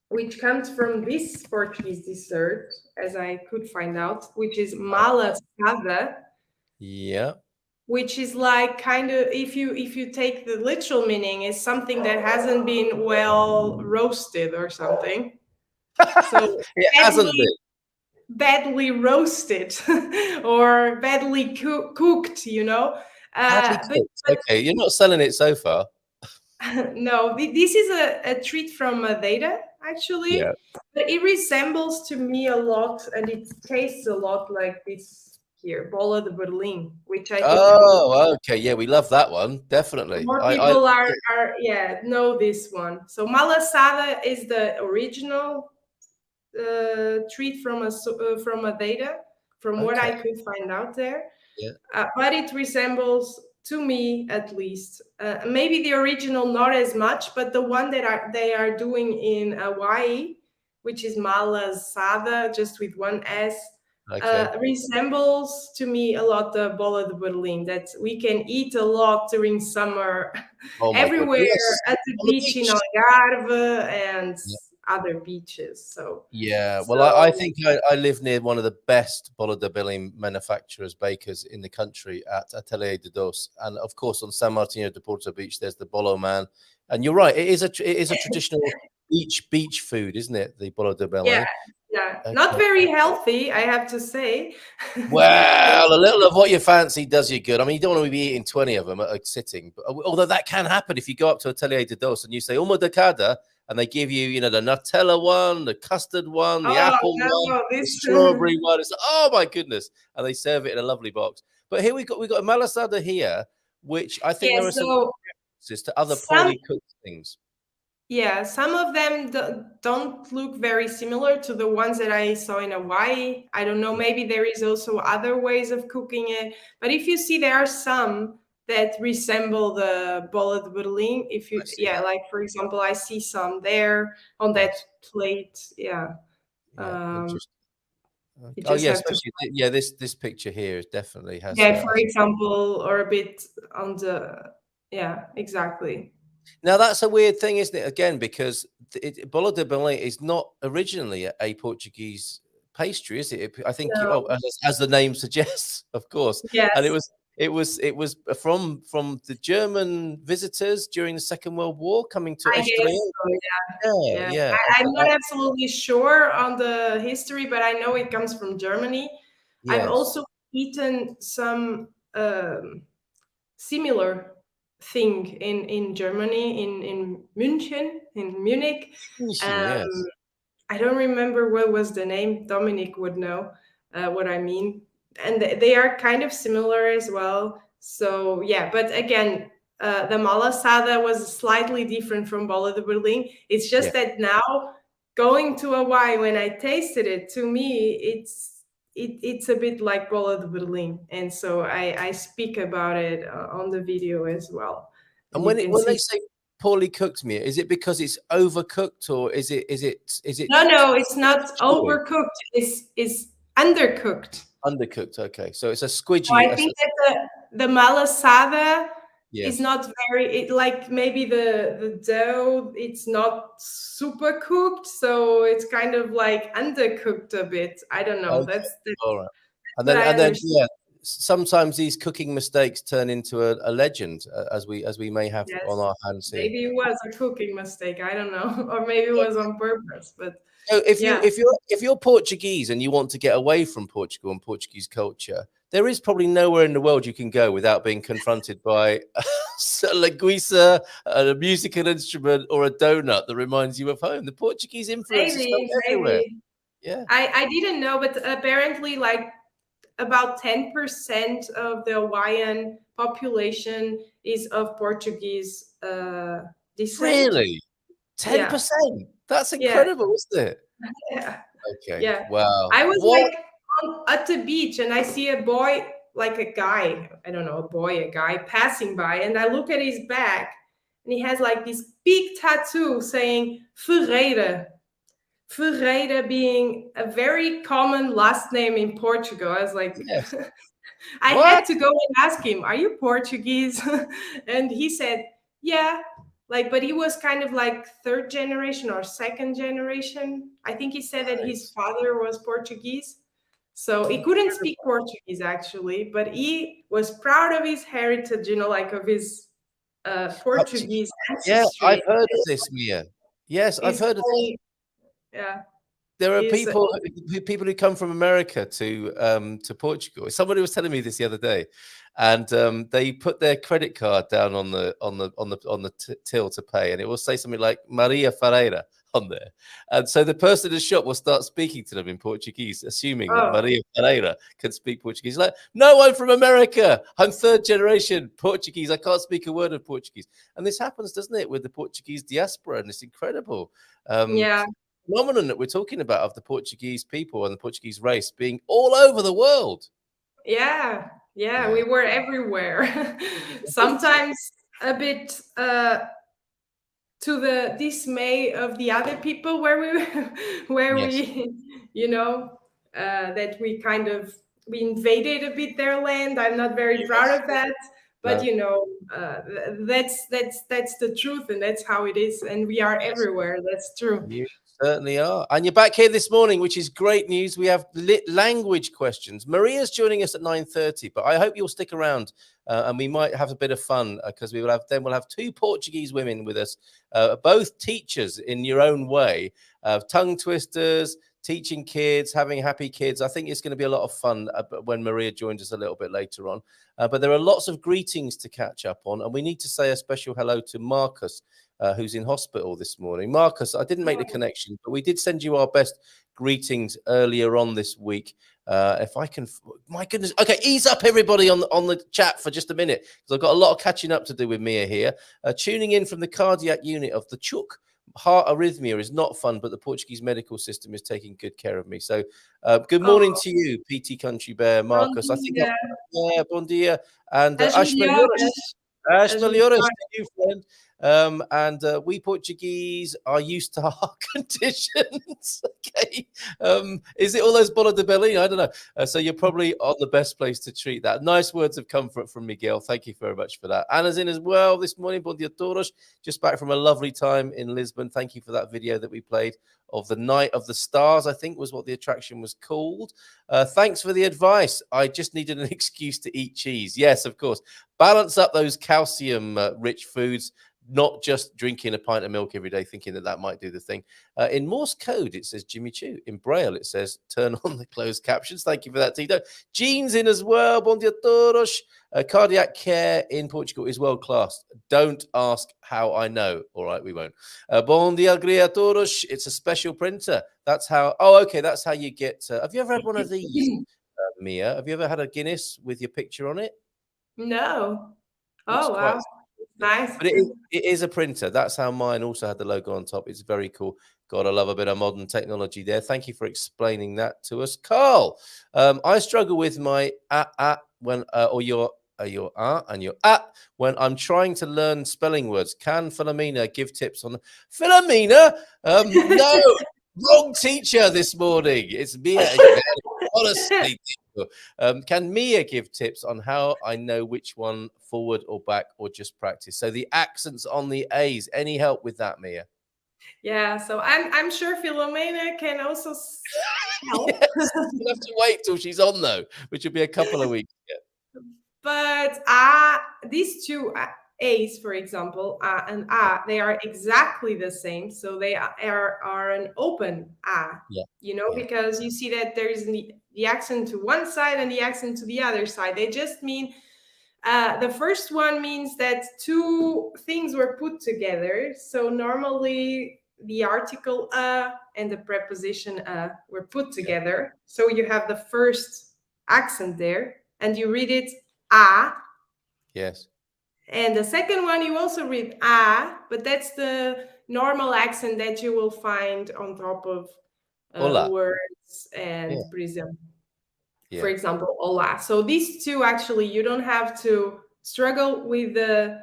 which comes from this Portuguese dessert, as I could find out, which is malasada, Yeah. which is like kind of, if you take the literal meaning, is something that hasn't been well roasted or something. So It hasn't been. badly roasted or badly cooked, Badly but cooked. Okay, you're not selling it so far. no, this is a treat from Madeira, actually. Yeah. But it resembles to me a lot, and it tastes a lot like this here, bola de Berlim, which I think Oh, okay. Yeah, we love that one. Definitely. more people are know this one. So malasada is the original treat from Madeira, from what I could find out there. Yeah. But it resembles, to me at least, maybe the original not as much, but the one that they are doing in Hawaii, which is malasada, just with one S. Resembles to me a lot the bola de Berlim that we can eat a lot during summer, Oh my everywhere, goodness. at the beach in Algarve and other beaches. So well, I think I live near one of the best bola de Berlim manufacturers, bakers in the country at Atelier de Dos, and of course on San Martino de Porto Beach there's the bolo man. And you're right, it is a traditional beach food, isn't it? The bola de Berlim. Yeah, not very healthy, I have to say. Well, a little of what you fancy does you good. I mean, you don't want to be eating 20 of them at a sitting, but although that can happen if you go up to Atelier de Dos and you say "uma de cada," and they give you, the Nutella one, the custard one, the apple one, the strawberry one. It's oh my goodness, and they serve it in a lovely box. But here we got a malasada here, which I think there are some references to other poorly cooked things. Yeah, some of them don't look very similar to the ones that I saw in Hawaii. I don't know, maybe there is also other ways of cooking it. But if you see, there are some that resemble the bola de Berlim. If you, like for example, I see some there on that plate. Yeah. Interesting. You Oh just yeah, have to. especially this picture here is definitely has. For example, or a bit on the. Yeah, exactly. Now that's a weird thing, isn't it? Again, because bola de Berlim is not originally a Portuguese pastry, is it? I think No. as the name suggests, of course. Yes. And it was from the German visitors during the Second World War coming to Austria. Yeah. I'm not absolutely sure on the history, but I know it comes from Germany. I've also eaten some similar thing in Germany, in Munich. Yes. I don't remember what was the name. Dominic would know what I mean. And they are kind of similar as well. So yeah, but again, the malasada was slightly different from bola de Berlim. It's just that now going to Hawaii, when I tasted it, to me, it's a bit like bola de Berlim. And so I speak about it on the video as well. And when they say poorly cooked meat, is it because it's overcooked or is it No, it's not overcooked. It's undercooked. Undercooked, okay. So it's a squidgy. So I think that the malasada is not very like maybe the dough, it's not super cooked, so it's kind of like undercooked a bit. I don't know. Okay. That's all right. And then sometimes these cooking mistakes turn into a legend, as we may have on our hands here. Maybe it was a cooking mistake. I don't know, or maybe it was on purpose. But so if you're Portuguese and you want to get away from Portugal and Portuguese culture, there is probably nowhere in the world you can go without being confronted by a linguiça, a musical instrument, or a donut that reminds you of home. The Portuguese influence is everywhere. Yeah, I didn't know, but apparently, like, about 10% of the Hawaiian population is of Portuguese descent. Really? 10%? That's incredible, isn't it? Yeah. Okay. Yeah. Wow. I was like at the beach and I see a boy, like a guy, I don't know, a guy passing by, and I look at his back and he has like this big tattoo saying Ferreira. Ferreira being a very common last name in Portugal. I was like, I had to go and ask him, are you Portuguese? And he said, yeah. Like, but he was kind of like third generation or second generation. I think he said that his father was Portuguese. So he couldn't speak Portuguese actually, but he was proud of his heritage, you know, like of his Portuguese ancestry. Yeah, I've heard of this, Mia. Yes, I've heard of this. Yeah. There are people who come from America to Portugal. Somebody was telling me this the other day, and they put their credit card down on the till to pay, and it will say something like Maria Ferreira on there, and so the person in the shop will start speaking to them in Portuguese, assuming that Maria Ferreira can speak Portuguese. Like, no, I'm from America. I'm third generation Portuguese. I can't speak a word of Portuguese, and this happens, doesn't it, with the Portuguese diaspora? And it's incredible. Phenomenon that we're talking about of the Portuguese people and the Portuguese race being all over the world. Yeah, we were everywhere. Sometimes a bit to the dismay of the other people we you know, that we invaded a bit their land. I'm not very proud of that. But you know, that's the truth, and that's how it is. And we are everywhere. That's true. You certainly are. And you're back here this morning, which is great news. We have language questions. Maria's joining us at 9:30, but I hope you'll stick around, and we might have a bit of fun because we'll have two Portuguese women with us, both teachers in your own way, tongue twisters, teaching kids, having happy kids. I think it's going to be a lot of fun when Maria joins us a little bit later on. But there are lots of greetings to catch up on, and we need to say a special hello to Marcus, who's in hospital this morning. Marcus, I didn't make the connection, but we did send you our best greetings earlier on this week. If I can, my goodness. Okay, ease up everybody on the chat for just a minute, because I've got a lot of catching up to do with Mia here. Tuning in from the cardiac unit of the Chuk heart arrhythmia is not fun, but the Portuguese medical system is taking good care of me. So good Oh, morning to you, PT Country Bear, bom Marcus. I think dia. yeah, bon dia, and As Ash melhoras. As As melhoras melhoras. to you, friend. And we Portuguese are used to heart conditions. Okay. Is it all those bola de belly? I don't know. So you're probably on the best place to treat that. Nice words of comfort from Miguel. Thank you very much for that. Anna's in as well this morning. Bon dia todos. Just back from a lovely time in Lisbon. Thank you for that video that we played of the Night of the Stars, I think was what the attraction was called. Thanks for the advice. I just needed an excuse to eat cheese. Yes, of course. Balance up those calcium rich foods, not just drinking a pint of milk every day, thinking that might do the thing. In Morse code, it says Jimmy Choo. In Braille, it says turn on the closed captions. Thank you for that, Tito. Jean's in as well. Bon dia todos. Cardiac care in Portugal is world class. Don't ask how I know. All right, we won't. Bon dia todos. It's a special printer. That's how. Oh, okay. That's how you get. Have you ever had one of these, Mia? Have you ever had a Guinness with your picture on it? No. Looks Oh, quite wow. Nice. but it is a printer. That's how mine also had the logo on top. It's very cool. Gotta love a bit of modern technology there. Thank you for explaining that to us, Carl. I struggle with my when or your and your when I'm trying to learn spelling words. Can Philomena give tips on Philomena? No, wrong teacher this morning. It's Mia again. Honestly. Can Mia give tips on how I know which one forward or back or just practice? So the accents on the A's. Any help with that, Mia? Yeah, so I'm sure Philomena can also help. Yes, you'll have to wait till she's on though, which will be a couple of weeks. Yeah. But these two A's, for example, and they are exactly the same. So they are an open Yeah. because you see that there is the accent to one side and the accent to the other side. They just mean the first one means that two things were put together. So normally the article and the preposition were put together. So you have the first accent there and you read it a. Yes. And the second one you also read but that's the normal accent that you will find on top of words and prism. For example, hola. So these two actually you don't have to struggle with the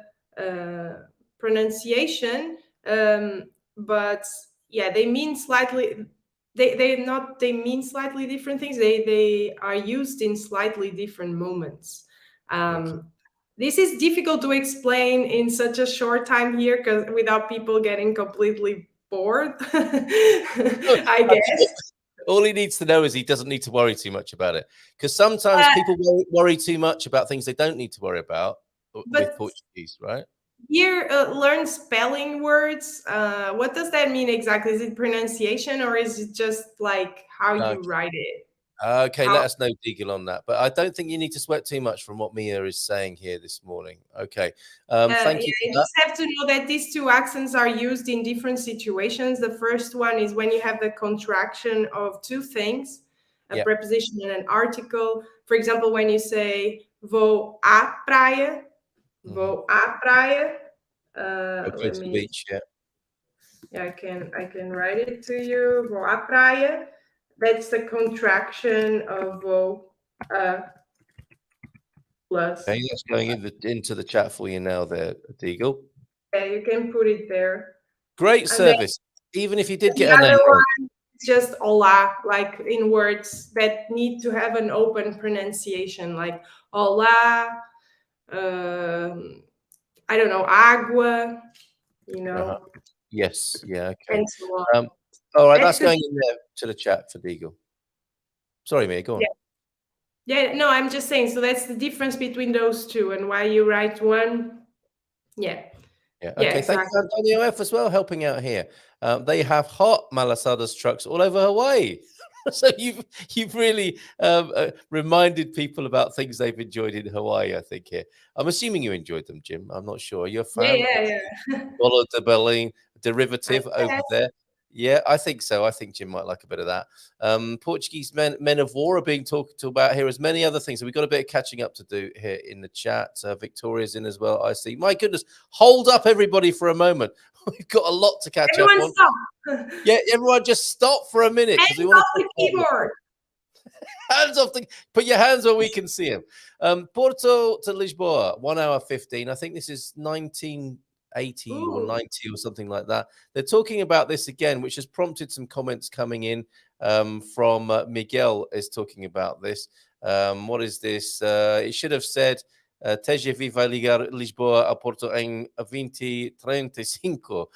pronunciation, but they mean slightly. They mean slightly different things. They are used in slightly different moments. This is difficult to explain in such a short time here because without people getting completely bored, I guess. All he needs to know is he doesn't need to worry too much about it. Because sometimes people worry too much about things they don't need to worry about with Portuguese, right? Here, learn spelling words. What does that mean exactly? Is it pronunciation or is it just like how you write it? Okay, let us know, Deagle, on that. But I don't think you need to sweat too much from what Mia is saying here this morning. Okay, thank you. You just have to know that these two accents are used in different situations. The first one is when you have the contraction of two things, a preposition and an article. For example, when you say vou à praia, vou à praia. Go to the beach, Yeah, I can write it to you. Vou à praia. That's the contraction of vou plus. Okay, that's going into the chat for you now there, Deagle. Yeah, you can put it there. Great service. Even if you did get a name wrong. Just hola, like in words that need to have an open pronunciation, like hola, I don't know, agua, Yes, okay. And so on. All right, that's going in there to the chat for Deagle. Sorry, Mia, go on. Yeah, no, I'm just saying, so that's the difference between those two and why you write one. Yeah. Okay, exactly. Thank you, Antonio F as well, helping out here. They have hot Malasadas trucks all over Hawaii. So you've really reminded people about things they've enjoyed in Hawaii, I think here. I'm assuming you enjoyed them, Jim. I'm not sure. Are you a fan? Yeah. Follow the Berlin derivative over there. Yeah, I think so. I think Jim might like a bit of that. Portuguese men of war are being talked about here, as many other things. So we've got a bit of catching up to do here in the chat. Victoria's in as well, I see. My goodness, hold up, everybody, for a moment. We've got a lot to catch up Everyone on. stop. Yeah, everyone just stop for a minute because we Hands want off to the keyboard. hands off the put your hands where we can see them. Porto to Lisboa, 1 hour 15. I think this is 1980 or Ooh. 90 or something like that. They're talking about this again, which has prompted some comments coming in from Miguel is talking about this. What is this? It should have said TGV vai ligar Lisboa a Porto em 2035.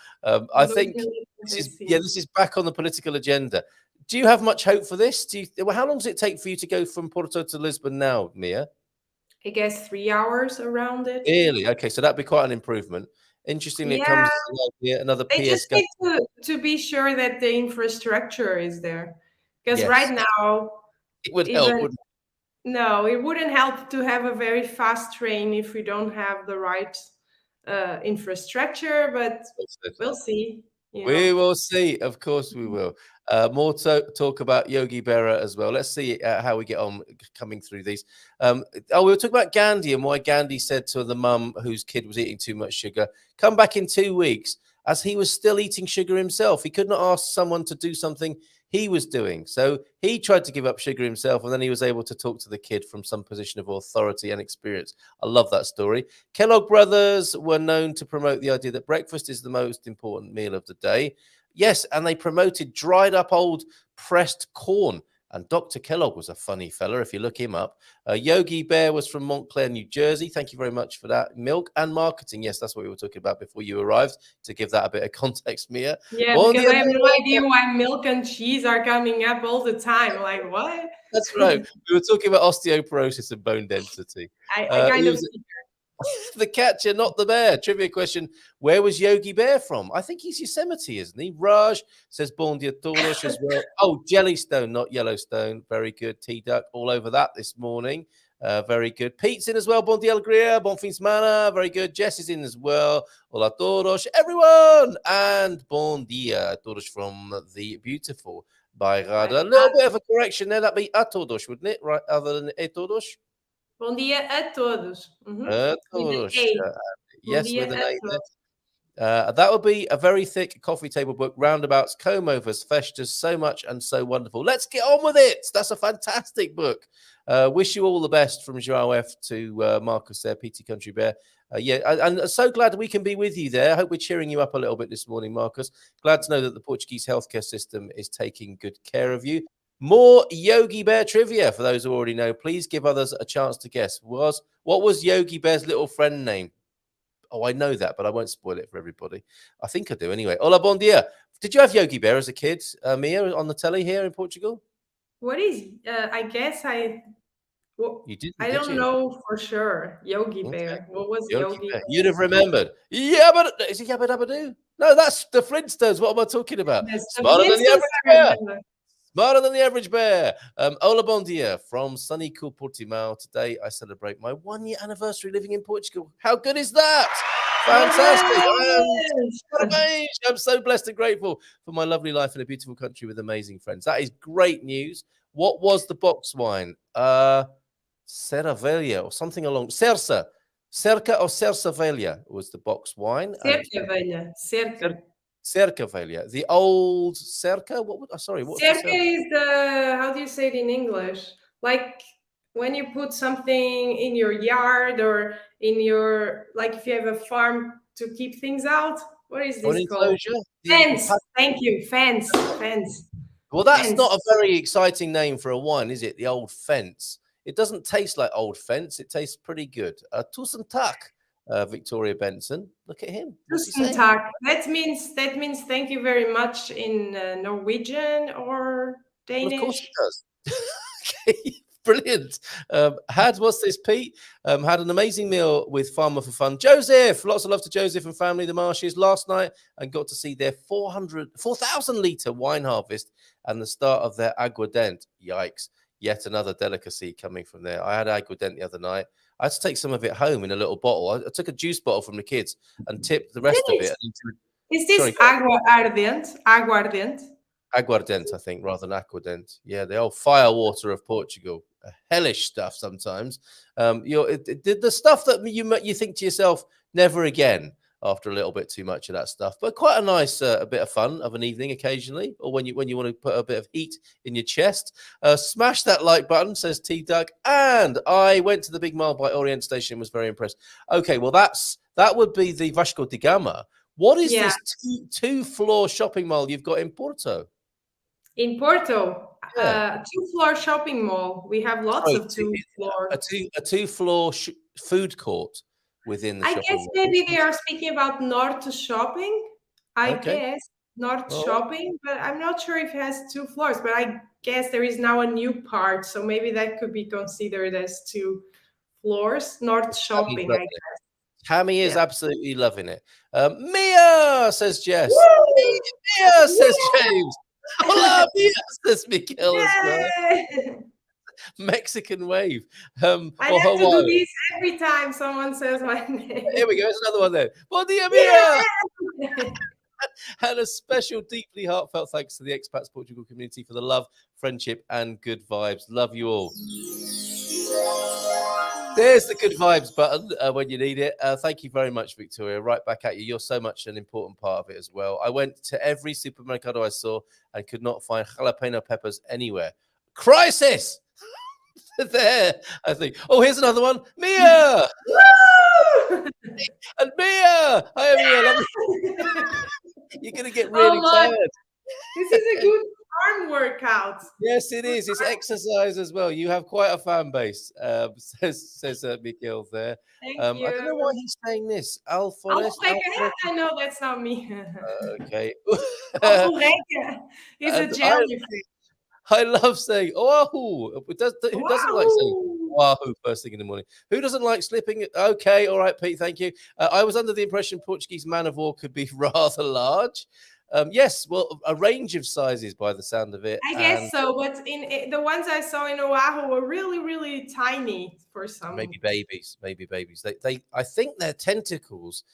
I think this is back on the political agenda. Do you have much hope for this? How long does it take for you to go from Porto to Lisbon now, Mia? I guess 3 hours around it. Really? Okay, so that'd be quite an improvement. Interestingly, it comes another They PS. just need to be sure that the infrastructure is there, because right now it would help. Wouldn't it? No, it wouldn't help to have a very fast train if we don't have the right infrastructure. But we'll see. We will see. Of course, we will. More talk about Yogi Berra as well. Let's see how we get on coming through these. We were talking about Gandhi and why Gandhi said to the mum whose kid was eating too much sugar, come back in 2 weeks, as he was still eating sugar himself. He could not ask someone to do something he was doing. So he tried to give up sugar himself, and then he was able to talk to the kid from some position of authority and experience. I love that story. Kellogg brothers were known to promote the idea that breakfast is the most important meal of the day. Yes, and they promoted dried up old pressed corn. And Dr. Kellogg was a funny fella, if you look him up. Yogi Berra was from Montclair, New Jersey. Thank you very much for that. Milk and marketing. Yes, that's what we were talking about before you arrived, to give that a bit of context, Mia. Yeah, because I have no idea why milk and cheese are coming up all the time. Like, what? That's right. We were talking about osteoporosis and bone density. I kind of the catcher, not the bear. Trivia question: where was Yogi Berra from? I think he's Yosemite, isn't he? Raj says Bon dia todos as well. Oh, Jellystone, not Yellowstone. Very good. T-Duck all over that this morning. Very good. Pete's in as well. Bon dia alegria. Bon fin semana. Very good. Jess is in as well. Hola todos, everyone, and bon dia a todos from the beautiful Bairrada. A little bit of a correction there. That'd be a todos, wouldn't it? Right, other than a todos. Bom dia a todos. A todos. Yes, with an A there. That would be a very thick coffee table book. Roundabouts, comb-overs, festas, so much and so wonderful. Let's get on with it. That's a fantastic book. Wish you all the best from João F to Marcus there, PT Country Bear. I'm so glad we can be with you there. I hope we're cheering you up a little bit this morning, Marcus. Glad to know that the Portuguese healthcare system is taking good care of you. More Yogi Berra trivia for those who already know. Please give others a chance to guess. What was Yogi Berra's little friend name? Oh, I know that, but I won't spoil it for everybody. I think I do anyway. Hola, bon dia. Did you have Yogi Berra as a kid, Mia, on the telly here in Portugal? What is? I guess you didn't. I don't know for sure. Yogi Berra. What was Yogi Berra? You'd have remembered. Yeah, but is it Yabba Dabba Doo? No, that's the Flintstones. What am I talking about? Smarter than the average bear. Smarter than the average bear. Hola, bon dia from sunny, cool Portimao. Today, I celebrate my 1 year anniversary living in Portugal. How good is that? Fantastic. I'm so blessed and grateful for my lovely life in a beautiful country with amazing friends. That is great news. What was the box wine? Cervelia or something along. Cerca or Cervelia was the box wine. Cervelia. Cervelia. The old Cerca? Sorry, what's Cerca is the, how do you say it in English? Like when you put something in your yard or in your, like if you have a farm to keep things out. What is this called? Fence. Thank you. Fence. Well, that's not a very exciting name for a wine, is it? The old fence. It doesn't taste like old fence. It tastes pretty good. Tusen tak, Victoria Benson. Look at him. Tusen tak. That means thank you very much in Norwegian or Danish. Well, of course it does. Okay, brilliant. What's this, Pete? Had an amazing meal with Farmer for Fun. Joseph, lots of love to Joseph and family, the Marshes, last night, and got to see their 4,000 litre wine harvest and the start of their aguardente. Yikes. Yet another delicacy coming from there. I had aguardente the other night. I had to take some of it home in a little bottle. I took a juice bottle from the kids and tipped the rest of it into Is this Sorry, agua ardente? Aguardente? aguardente, I think, rather than aquadent. Yeah, the old fire water of Portugal. Hellish stuff sometimes. The stuff that you think to yourself, never again. After a little bit too much of that stuff, but quite a nice a bit of fun of an evening occasionally, or when you want to put a bit of heat in your chest. Smash that like button, says T Doug. And I went to the Big Mile by Orient Station, was very impressed. Okay, well that would be the Vasco da Gama. What is this two-floor shopping mall you've got in Porto? In Porto, Yeah. two-floor shopping mall. We have lots of two-floor. A two-floor food court within the I shopping guess mall. maybe they are speaking about North Shopping. I Okay. guess North Well, Shopping, but I'm not sure if it has 2 floors. But I guess there is now a new part, so maybe that could be considered as 2 floors. North Shopping, I guess. Tammy is absolutely loving it. Mia, says Jess. Woo! Mia, says James. Hola, Mia, says Miguel as well. Yay! Mexican wave. I have to do this every time someone says my name. Here we go. It's another one there. Bon dia, Mia! And a special, deeply heartfelt thanks to the Expats Portugal community for the love, friendship, and good vibes. Love you all. There's the good vibes button when you need it. Thank you very much, Victoria. Right back at you. You're so much an important part of it as well. I went to every supermercado I saw and could not find jalapeno peppers anywhere. Crisis! There, I think. Oh, here's another one. Mia! And Mia! Hi, Mia. You're going to get really tired. This is a good arm workout. Yes, it is. It's exercise as well. You have quite a fan base, says Miguel there. Thank you. I don't know why he's saying this. I know that's not me. Okay. He's a jellyfish. I love saying Oahu. Who doesn't like saying Oahu first thing in the morning? Who doesn't like slipping? Okay, all right, Pete, thank you. I was under the impression Portuguese man of war could be rather large. Yes, well, a range of sizes by the sound of it. I guess so, but the ones I saw in Oahu were really, really tiny for some. Maybe babies. They I think their tentacles,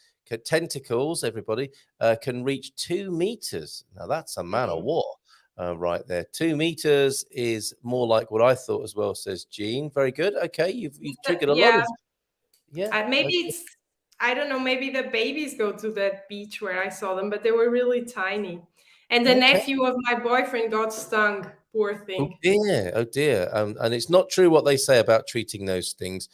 everybody, can reach 2 meters. Now that's a man of war. Right there, 2 meters is more like what I thought as well, says Jean. Very good. Okay, you've triggered a lot of maybe it's, I don't know, maybe the babies go to that beach where I saw them, but they were really tiny. And the nephew of my boyfriend got stung. Poor thing. Oh dear. And it's not true what they say about treating those things.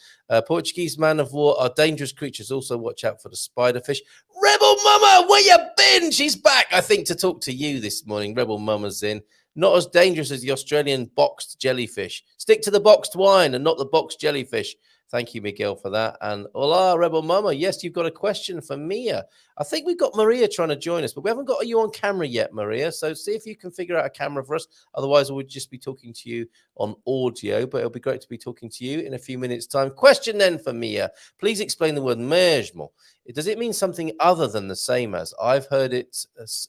Portuguese man of war are dangerous creatures. Also, watch out for the spiderfish. Rebel Mama, where you been? She's back, I think, to talk to you this morning. Rebel Mama's in. Not as dangerous as the Australian boxed jellyfish. Stick to the boxed wine and not the boxed jellyfish. Thank you, Miguel, for that. And hola, Rebel Mama. Yes, you've got a question for Mia. I think we've got Maria trying to join us, but we haven't got you on camera yet, Maria. So see if you can figure out a camera for us. Otherwise, we'll just be talking to you on audio, but it'll be great to be talking to you in a few minutes' time. Question then for Mia. Please explain the word mesmo. Does it mean something other than the same as? I've heard it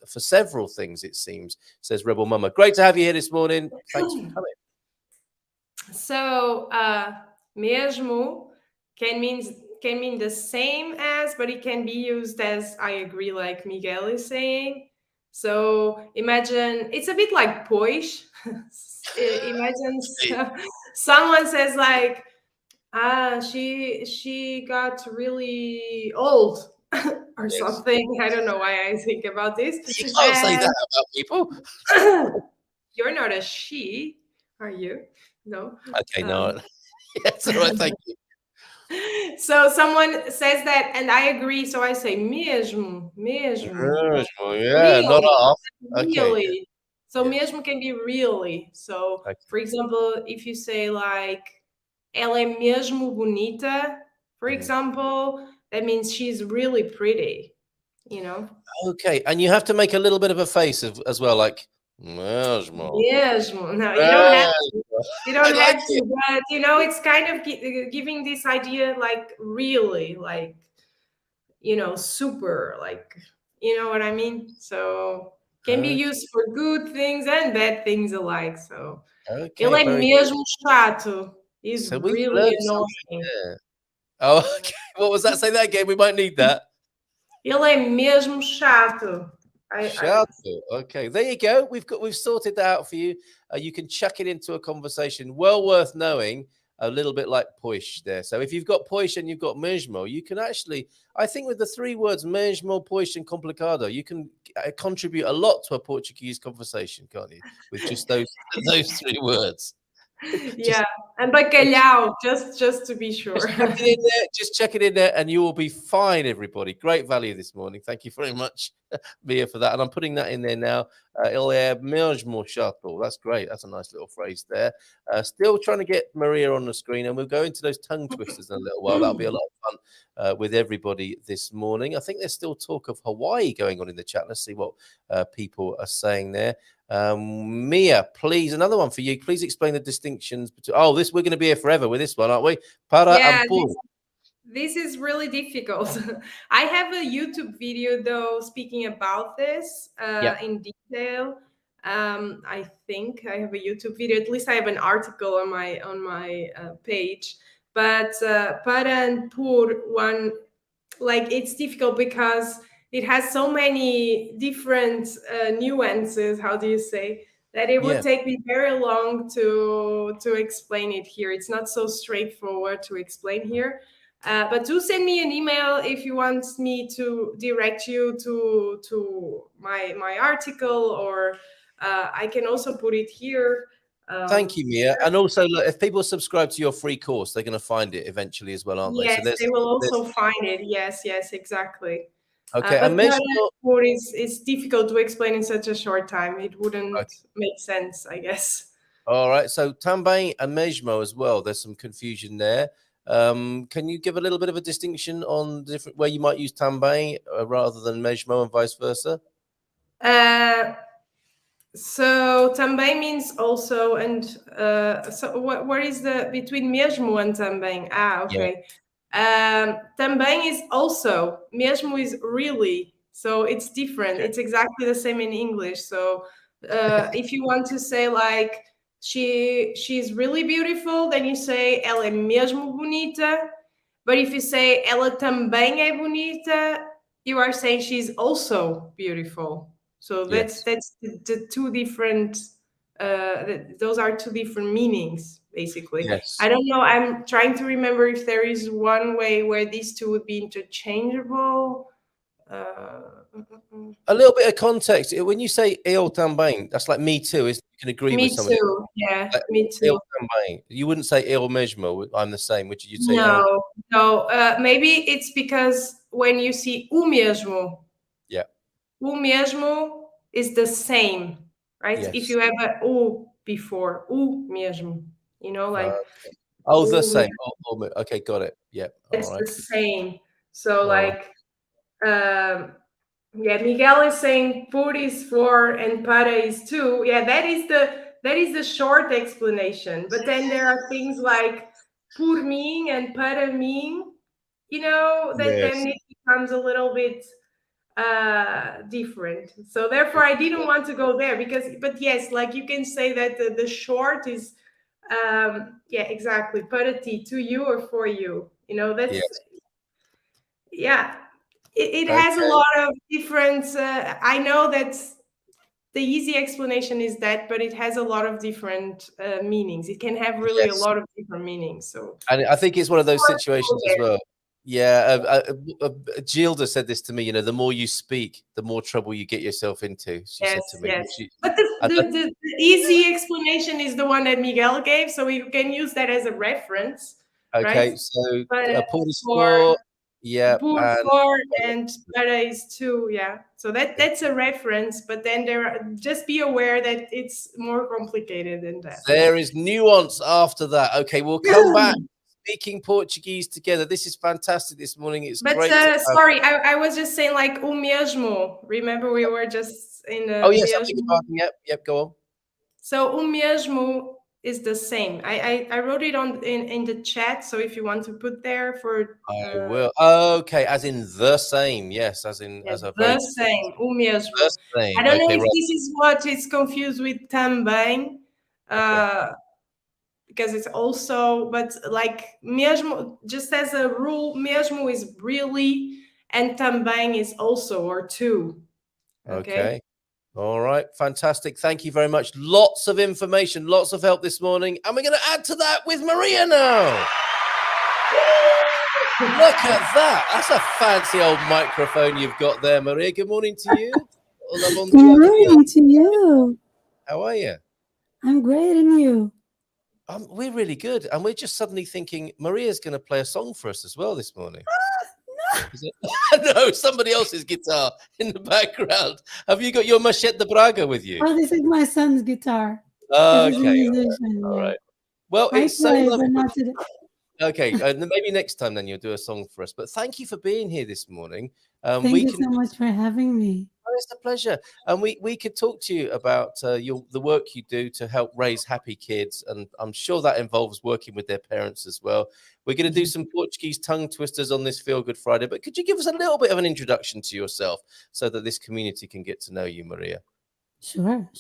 for several things, it seems, says Rebel Mama. Great to have you here this morning. Thanks for coming. So, mesmo can mean the same as, but it can be used as I agree, like Miguel is saying. So imagine it's a bit like pois. Imagine someone says like, she got really old or something. I don't know why I think about this. You can't say that about people. You're not a she, are you? No. Okay, no. Yes, all right, thank you. So someone says that, and I agree. So I say mesmo. Yeah, really, not off. Really. Okay. So mesmo can be really. So, for example, if you say like, ela é mesmo bonita, for example, that means she's really pretty, you know? Okay, and you have to make a little bit of a face as well, like, mesmo. No, you don't have to. You don't have to, but you know, it's kind of giving this idea like really, like, you know, super, like, you know what I mean? So can be used for good things and bad things alike. So ele é mesmo chato. He's really annoying. Oh, okay. What was that? Say that again. We might need that. Ele é mesmo chato. Chato. Okay, there you go. We've sorted that out for you. You can chuck it into a conversation. Well worth knowing. A little bit like pois there. So if you've got pois and you've got mesmo, you can actually, I think with the three words mesmo, pois, and complicado, you can contribute a lot to a Portuguese conversation, can't you? With just those three words. Yeah, and bacalhau, just to be sure. Just check it in there, and you will be fine, everybody. Great value this morning. Thank you very much, Mia, for that. And I'm putting that in there now. Ele é mesmo chato. That's great. That's a nice little phrase there. Still trying to get Maria on the screen, and we'll go into those tongue twisters in a little while. That'll be a lot of fun with everybody this morning. I think there's still talk of Hawaii going on in the chat. Let's see what people are saying there. Mia, please, another one for you. Please explain the distinctions between. Oh, we're going to be here forever with this one, aren't we? Para and por. This is really difficult. I have a YouTube video though speaking about this in detail. I think I have a YouTube video. At least I have an article on my page. But para and por one, like it's difficult because it has so many different nuances. How do you say? That it would take me very long to explain it here. It's not so straightforward to explain here. But do send me an email if you want me to direct you to my article, or I can also put it here. Thank you, Mia. And also, look, if people subscribe to your free course, they're going to find it eventually as well, aren't they? Yes, they will also find it. Yes, exactly. Okay, but it's difficult to explain in such a short time. It wouldn't make sense, I guess. All right. So também and mesmo as well. There's some confusion there. Can you give a little bit of a distinction on the different where you might use também rather than mesmo and vice versa? So também means also, and so what is the between mesmo and também? Okay. Também is also, mesmo is really, so it's different. It's exactly the same in English. So if you want to say like she's really beautiful, then you say ela é mesmo bonita. But if you say ela também é bonita, you are saying she's also beautiful. So that's the two different. Those are two different meanings, basically. Yes. I don't know. I'm trying to remember if there is one way where these two would be interchangeable. A little bit of context. When you say eu também, that's like me too. Is you can agree with somebody. Me too. Yeah, like, me too. Eu também. You wouldn't say eu mesmo. I'm the same. Would you say no? Maybe it's because when you see o mesmo. Yeah. O mesmo is the same, right? Yes. If you have a o before, o mesmo, you know, like the same. Okay, got it. Yeah, it's the same. So like, Miguel is saying por is for and para is two. Yeah, that is the short explanation. But then there are things like por mim and para mim, you know, that then it becomes a little bit different. So therefore I didn't want to go there but yes, like you can say that the short is exactly, para ti, to you or for you, you know, that's it has a lot of different I know that the easy explanation is that, but it has a lot of different meanings. It can have really a lot of different meanings. So and I think it's one of those situations as well. Yeah, Gilda said this to me. You know, the more you speak, the more trouble you get yourself into. She said to me. But the easy explanation is the one that Miguel gave, so you can use that as a reference. Okay, right? so for for and para is two. Yeah, so that's a reference. But then just be aware that it's more complicated than that. There is nuance after that. Okay, we'll come back. Speaking Portuguese together. This is fantastic this morning. It's great. Sorry, I was just saying like o mesmo. Remember, we were just in the. Oh yes, yep. Go on. So o mesmo is the same. I wrote it in the chat. So if you want to put there for. I will. Okay, as in the same. Yes, as in as a the same. O mesmo. The same. I don't know if this is what is confused with também. Because it's also, but like mesmo, just as a rule, mesmo is really, and também is also or too. Okay. All right. Fantastic. Thank you very much. Lots of information, lots of help this morning. And we're going to add to that with Maria now. Look at that. That's a fancy old microphone you've got there, Maria. Good morning to you. Good morning to you. How are you? I'm great, and you? We're really good. And we're just suddenly thinking Maria's going to play a song for us as well this morning. No, somebody else's guitar in the background. Have you got your Machete de Braga with you? Oh, this is my son's guitar. Okay. All right. Well, it's so lovely. But not today. Okay, maybe next time then you'll do a song for us. But thank you for being here this morning. Thank you so much for having me. Oh, it's a pleasure. And we could talk to you about the work you do to help raise happy kids. And I'm sure that involves working with their parents as well. We're going to do some Portuguese tongue twisters on this Feel Good Friday. But could you give us a little bit of an introduction to yourself so that this community can get to know you, Maria? Sure.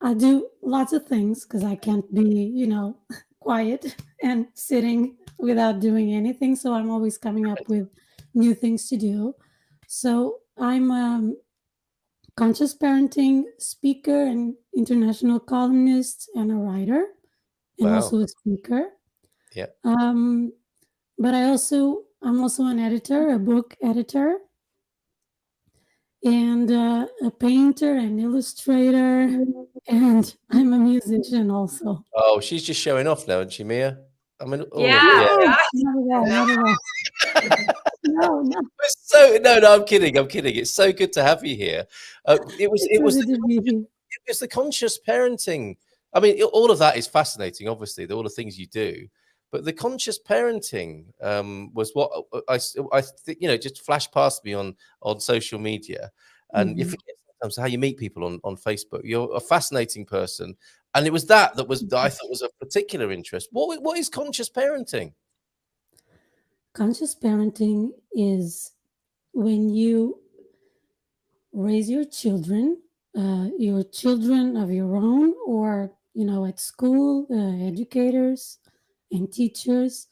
I do lots of things because I can't be, quiet and sitting without doing anything. So I'm always coming up with new things to do. So I'm a conscious parenting speaker and international columnist and a writer, and also a speaker. Yeah. But I'm also an editor, a book editor, and a painter and illustrator, and I'm a musician also. Oh, she's just showing off now, isn't she, Mia? I mean, No. No, I'm kidding. It's so good to have you here. It was the conscious parenting. I mean, all of that is fascinating, obviously, all the things you do. But the conscious parenting was what I just flashed past me on social media. And you forget sometimes how you meet people on Facebook. You're a fascinating person. And it was that I thought was of particular interest. What is conscious parenting? Conscious parenting is when you raise your children of your own, or, at school, educators and teachers,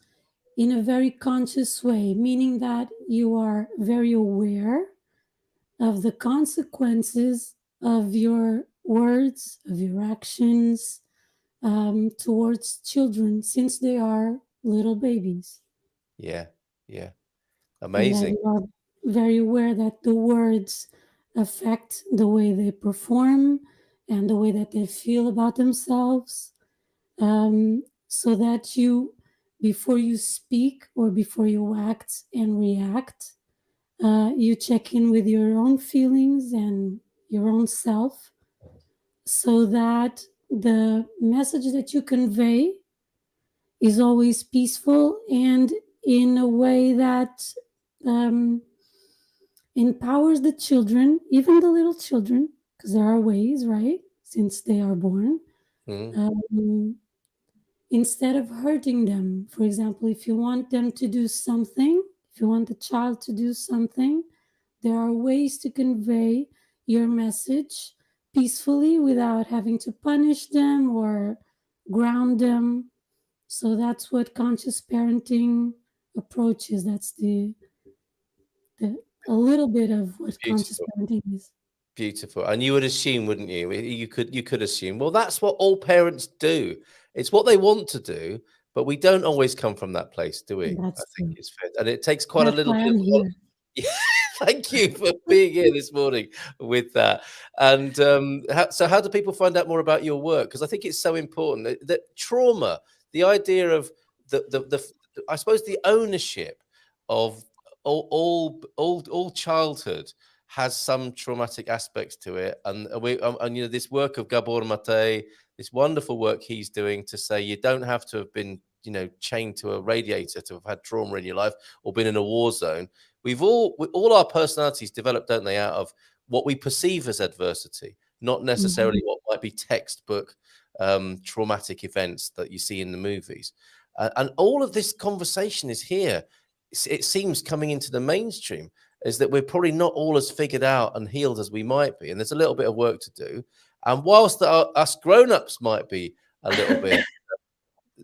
in a very conscious way, meaning that you are very aware of the consequences of your words, of your actions towards children since they are little babies. Yeah. Amazing. You are very aware that the words affect the way they perform and the way that they feel about themselves. So that before you speak or before you act and react, you check in with your own feelings and your own self, so that the message that you convey is always peaceful and in a way that empowers the children, even the little children, because there are ways, right, since they are born, instead of hurting them. For example, if you want them to do something, if you want the child to do something, there are ways to convey your message peacefully without having to punish them or ground them. So that's what conscious parenting approaches. That's a little bit of what conscious parenting is. Beautiful. And you would assume, wouldn't you? You could assume, well, that's what all parents do. It's what they want to do, but we don't always come from that place, do we? That's true. It's fair. And it takes quite a little bit of Thank you for being here this morning with that. And how do people find out more about your work? Because I think it's so important that trauma, the idea of I suppose the ownership of all childhood has some traumatic aspects to it, and this work of Gabor Mate, this wonderful work he's doing to say you don't have to have been chained to a radiator to have had trauma in your life or been in a war zone. All our personalities develop, don't they, out of what we perceive as adversity, not necessarily what might be textbook traumatic events that you see in the movies. And all of this conversation is here. It seems coming into the mainstream is that we're probably not all as figured out and healed as we might be. And there's a little bit of work to do. And whilst us grown-ups might be a little bit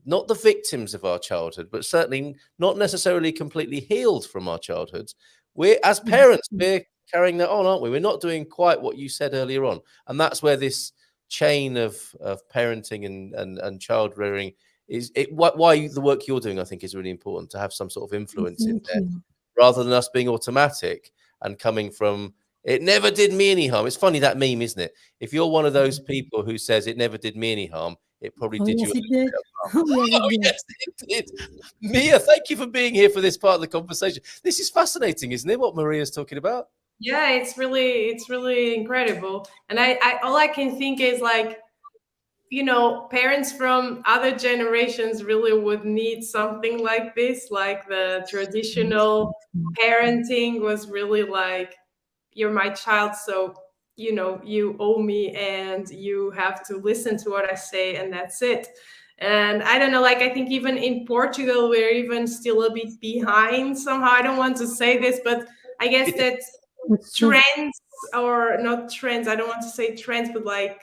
not the victims of our childhood, but certainly not necessarily completely healed from our childhoods. We're, as parents, we're carrying that on, aren't we? We're not doing quite what you said earlier on. And that's where this chain of parenting and child rearing is why the work you're doing, I think, is really important, to have some sort of influence in there, rather than us being automatic and coming from, it never did me any harm. It's funny, that meme, isn't it? If you're one of those people who says it never did me any harm, it probably did you. Yes, it did. Oh, yes, it did. Yes, it did. Mia, thank you for being here for this part of the conversation. This is fascinating, isn't it, what Maria's talking about? Yeah, it's really incredible. And I all I can think is, like, you know, parents from other generations really would need something like this. Like, the traditional parenting was really like, you're my child, so, you know, you owe me and you have to listen to what I say, and that's it. And I don't know, like, I think even in Portugal, we're even still a bit behind somehow. I don't want to say this, but I guess that trends, or not trends, I don't want to say trends, but like,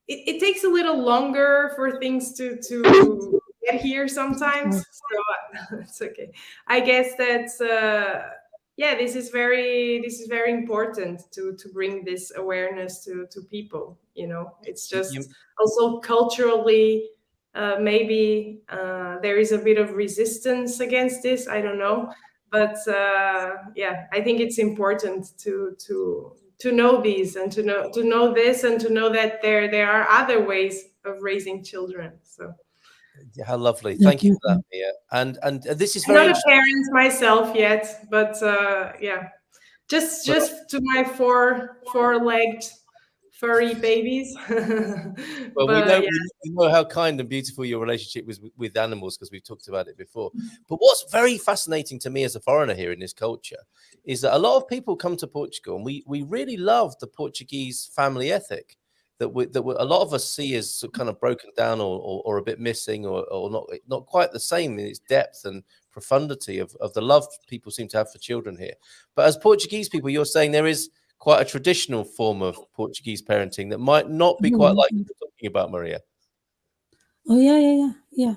it takes a little longer for things to get here sometimes. So it's okay. I guess that's yeah, this is very important to bring this awareness to people. You know, it's just also culturally, maybe there is a bit of resistance against this. I don't know, but yeah, I think it's important to know these, and to know this, and to know that there are other ways of raising children. So how lovely. Thank you for that, Mia. And this is I'm very not a parent myself yet, but yeah, just to my four-legged furry babies. Well, but we yeah. know how kind and beautiful your relationship was with animals, because we've talked about it before. But what's very fascinating to me as a foreigner here in this culture is that a lot of people come to Portugal, and we really love the Portuguese family ethic that a lot of us see as kind of broken down, or a bit missing, or not quite the same in its depth and profundity of the love people seem to have for children here. But as Portuguese people, you're saying there is quite a traditional form of Portuguese parenting that might not be quite like you're talking about, Maria. Oh, yeah.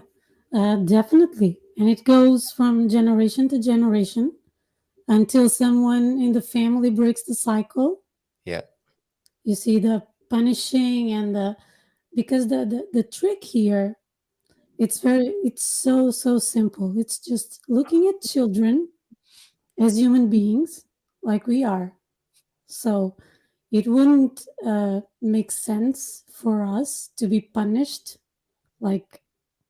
Definitely. And it goes from generation to generation until someone in the family breaks the cycle. Yeah. You see the punishing and because the trick here, it's so simple. It's just looking at children as human beings like we are. So it wouldn't make sense for us to be punished. Like,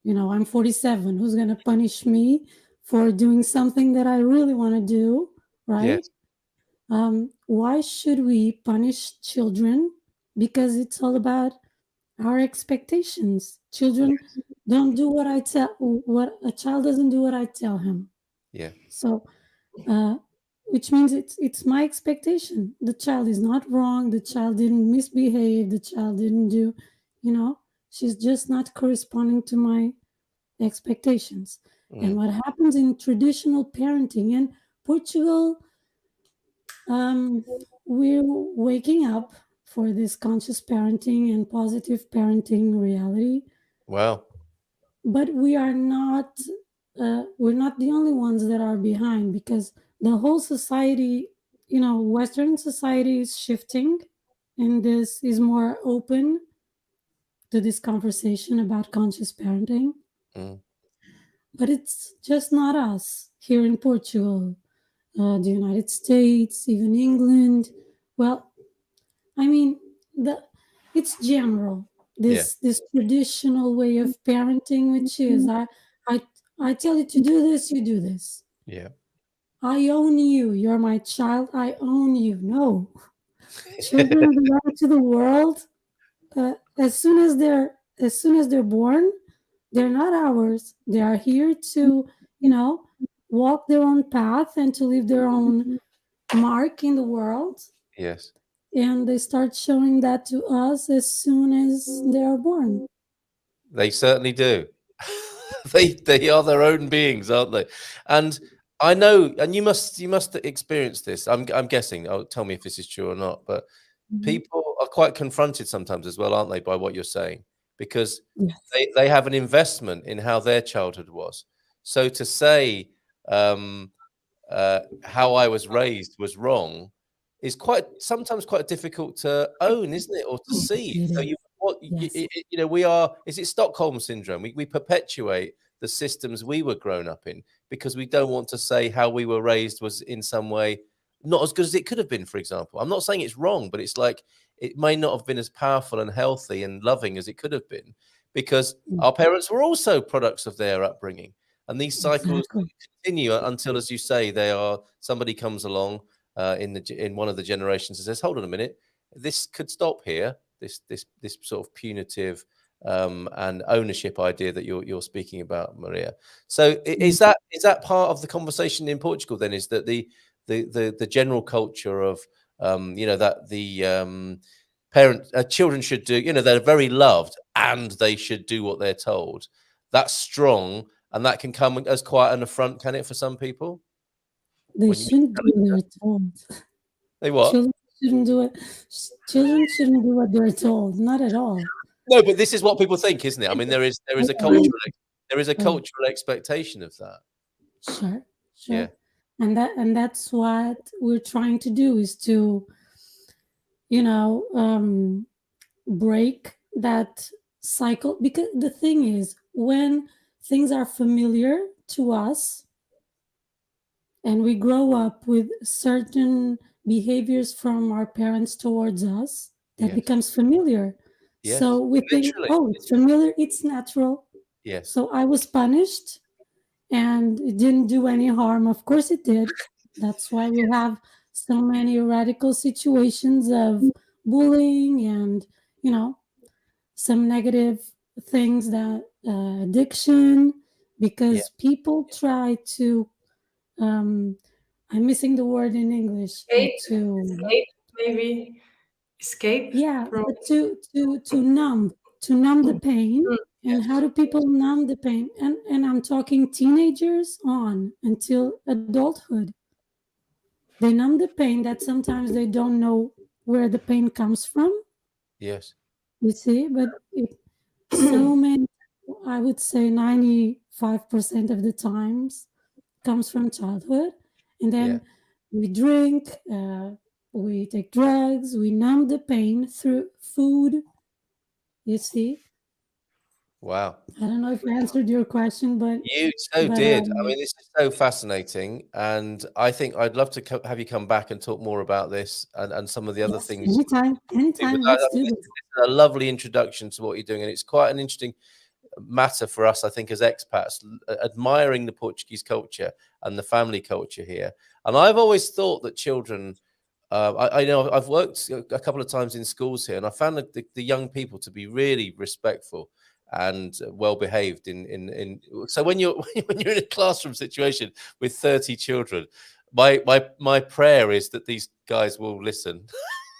you know, I'm 47. Who's going to punish me for doing something that I really want to do, right? Yes. Why should we punish children? Because it's all about our expectations. Children don't do what a child doesn't do what I tell him. Yeah. So, which means it's my expectation. The child is not wrong. The child didn't misbehave. The child didn't do, you know, she's just not corresponding to my expectations. And what happens in traditional parenting in Portugal, we're waking up for this conscious parenting and positive parenting reality. Wow. But we are not, we're not the only ones that are behind, because the whole society, you know, Western society is shifting, and this is more open to this conversation about conscious parenting. But it's just not us here in Portugal, the United States, even England. Well, I mean, it's general. This traditional way of parenting, which is I tell you to do this, you do this. Yeah. I own you. You're my child. I own you. No, children belong to the world. As soon as they're born, they're not ours. They are here to, you know, walk their own path and to leave their own mark in the world. Yes. And they start showing that to us as soon as they are born. They certainly do. they are their own beings, aren't they? And I know, and you must experience this. I'm guessing. Tell me if this is true or not. But people are quite confronted sometimes as well, aren't they, by what you're saying? because Yes. they have an investment in how their childhood was. So to say how I was raised was wrong is sometimes quite difficult to own, isn't it, or to see? It So is. Yes. we are. Is it Stockholm syndrome? We perpetuate the systems we were grown up in because we don't want to say how we were raised was in some way not as good as it could have been. For example, I'm not saying it's wrong, but it's like it may not have been as powerful and healthy and loving as it could have been because our parents were also products of their upbringing, and these cycles Exactly. continue until, as you say, somebody comes along in one of the generations and says, "Hold on a minute, this could stop here." This sort of punitive and ownership idea that you're speaking about, Maria. So is that part of the conversation in Portugal? Then is that the general culture of that the children should do, they're very loved and they should do what they're told. That's strong, and that can come as quite an affront, can it, for some people? They When you shouldn't do what they're told. They what? Children shouldn't do it. Children shouldn't do what they're told. Not at all. No, but this is what people think, isn't it? I mean, there is a cultural expectation of that. Sure. Yeah. And that's what we're trying to do, is to break that cycle, because the thing is, when things are familiar to us and we grow up with certain behaviors from our parents towards us, that Yes. becomes familiar. Yes. So we think, Literally. oh, it's familiar, it's natural. Yes. So I was punished and it didn't do any harm. Of course it did. That's why we have so many radical situations of bullying and, some negative things, that addiction, because people try to, I'm missing the word in English, Escape, maybe. Escape? yeah, from- but to numb the pain. And how do people numb the pain? And I'm talking teenagers on until adulthood. They numb the pain that sometimes they don't know where the pain comes from. Yes. You see, but so many, I would say 95% of the times, comes from childhood. And then we drink, we take drugs, we numb the pain through food. You see? Wow. I don't know if I answered your question, but You so did. I mean, this is so fascinating, and I think I'd love to have you come back and talk more about this and some of the other things. anytime, let's do This this. is a lovely introduction to what you're doing, and it's quite an interesting matter for us, I think, as expats, admiring the Portuguese culture and the family culture here. And I've always thought that children, I know I've worked a couple of times in schools here, and I found that the young people to be really respectful and well behaved. So when you're in a classroom situation with 30 children, my prayer is that these guys will listen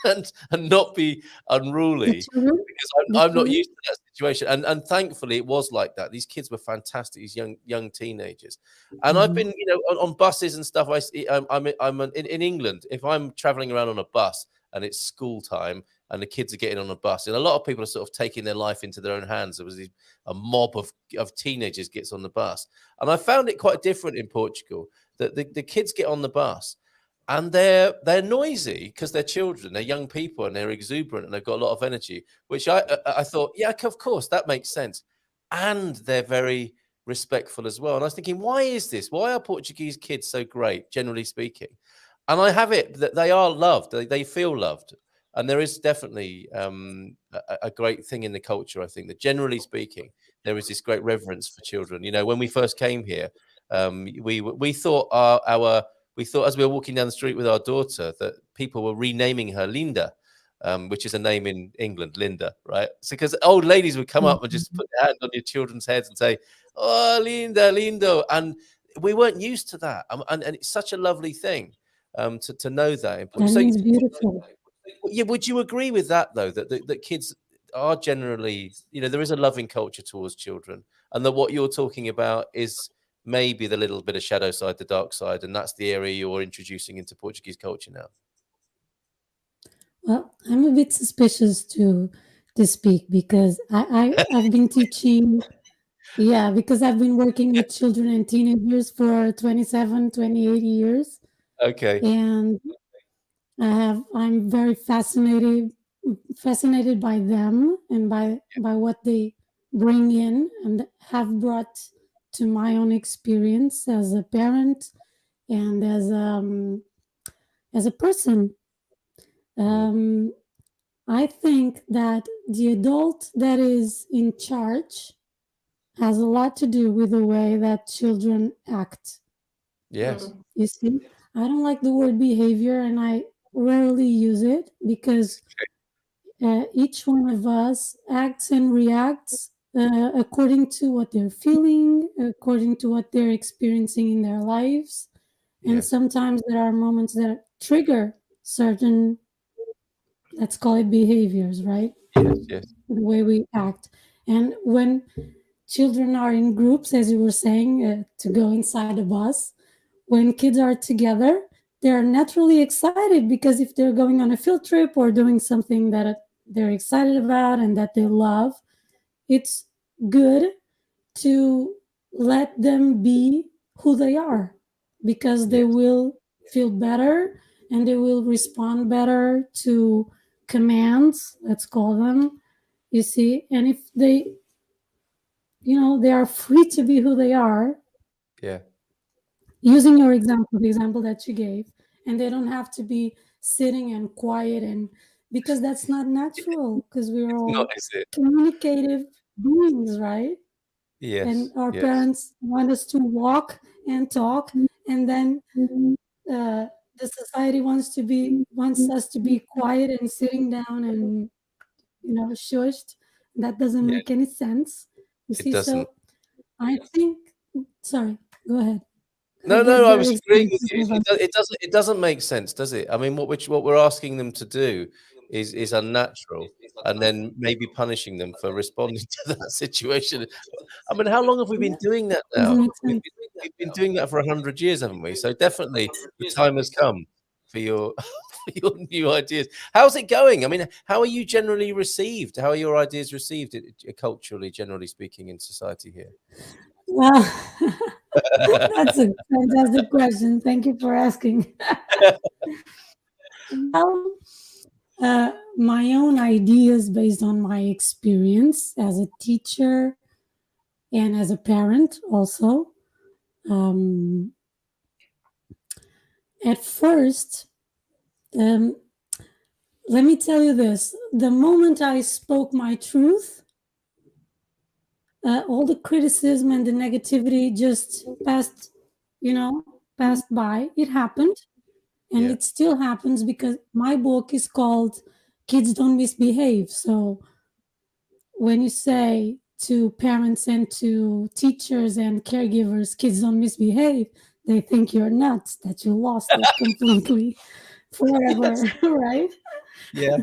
and not be unruly, because I'm not used to that situation. And thankfully it was like that. These kids were fantastic, these young teenagers. And I've been, on buses and stuff. I'm in England. If I'm traveling around on a bus and it's school time and the kids are getting on a bus, and a lot of people are sort of taking their life into their own hands. There was a mob of teenagers gets on the bus, and I found it quite different in Portugal, that the kids get on the bus and they're noisy because they're children, they're young people, and they're exuberant and they've got a lot of energy, which I thought, yeah, of course, that makes sense. And they're very respectful as well. And I was thinking, why is this? Why are Portuguese kids so great, generally speaking? And I have it that they are loved, they feel loved. And there is definitely a great thing in the culture, I think, that generally speaking, there is this great reverence for children. When we first came here, we thought we thought, as we were walking down the street with our daughter, that people were renaming her Linda, which is a name in England, Linda, right? So because old ladies would come up and just put their hand on your children's heads and say, "Oh, Linda, Lindo," and we weren't used to that, and it's such a lovely thing to know that. That means beautiful. Yeah, would you agree with that though? That kids are generally, there is a loving culture towards children, and that what you're talking about is maybe the little bit of shadow side, the dark side, and that's the area you're introducing into Portuguese culture now. Well, I'm a bit suspicious to to speak because I've been teaching. Yeah, because I've been working with children and teenagers for 27, 28 years. Okay. And I'm very fascinated by them and by what they bring in and have brought to my own experience as a parent and as a person. Um, I think that the adult that is in charge has a lot to do with the way that children act. Yes. You see, I don't like the word behavior and I rarely use it because each one of us acts and reacts according to what they're feeling, according to what they're experiencing in their lives. And Yes. sometimes there are moments that trigger certain, let's call it behaviors, right? Yes. Yes. The way we act. And when children are in groups, as you were saying, to go inside a bus, when kids are together, they're naturally excited because if they're going on a field trip or doing something that they're excited about and that they love, it's good to let them be who they are because they Yes. will feel better and they will respond better to commands, let's call them, you see. And if they, they are free to be who they are, Yeah. using your example, the example that you gave, and they don't have to be sitting and quiet and because that's not natural because we're It's not, all is it? communicative beings, right? And Yes. our Yes. parents want us to walk and talk, and then uh, the society wants us to be quiet and sitting down and shushed. That doesn't Yeah. make any sense, you It see. doesn't. So I think, sorry, go ahead. I No, get no, I very was agreeing excited with you. thinking about. It doesn't make sense, does it? I mean, what we're asking them to do is unnatural, and then maybe punishing them for responding to that situation. I mean, how long have we been doing that Doesn't now? make sense. We've been doing that for 100 years, haven't we? So definitely, the time has come for your for your new ideas. How's it going? I mean, how are you generally received? How are your ideas received culturally, generally speaking, in society here? Well, that's a fantastic question. Thank you for asking. Well, my own ideas based on my experience as a teacher and as a parent, also. Um, at first, um, let me tell you this: the moment I spoke my truth, all the criticism and the negativity just passed by. It happened, and Yeah. it still happens because my book is called Kids Don't Misbehave. So when you say to parents and to teachers and caregivers, kids don't misbehave, they think you're nuts, that you lost it completely forever, Yes. right? Yeah.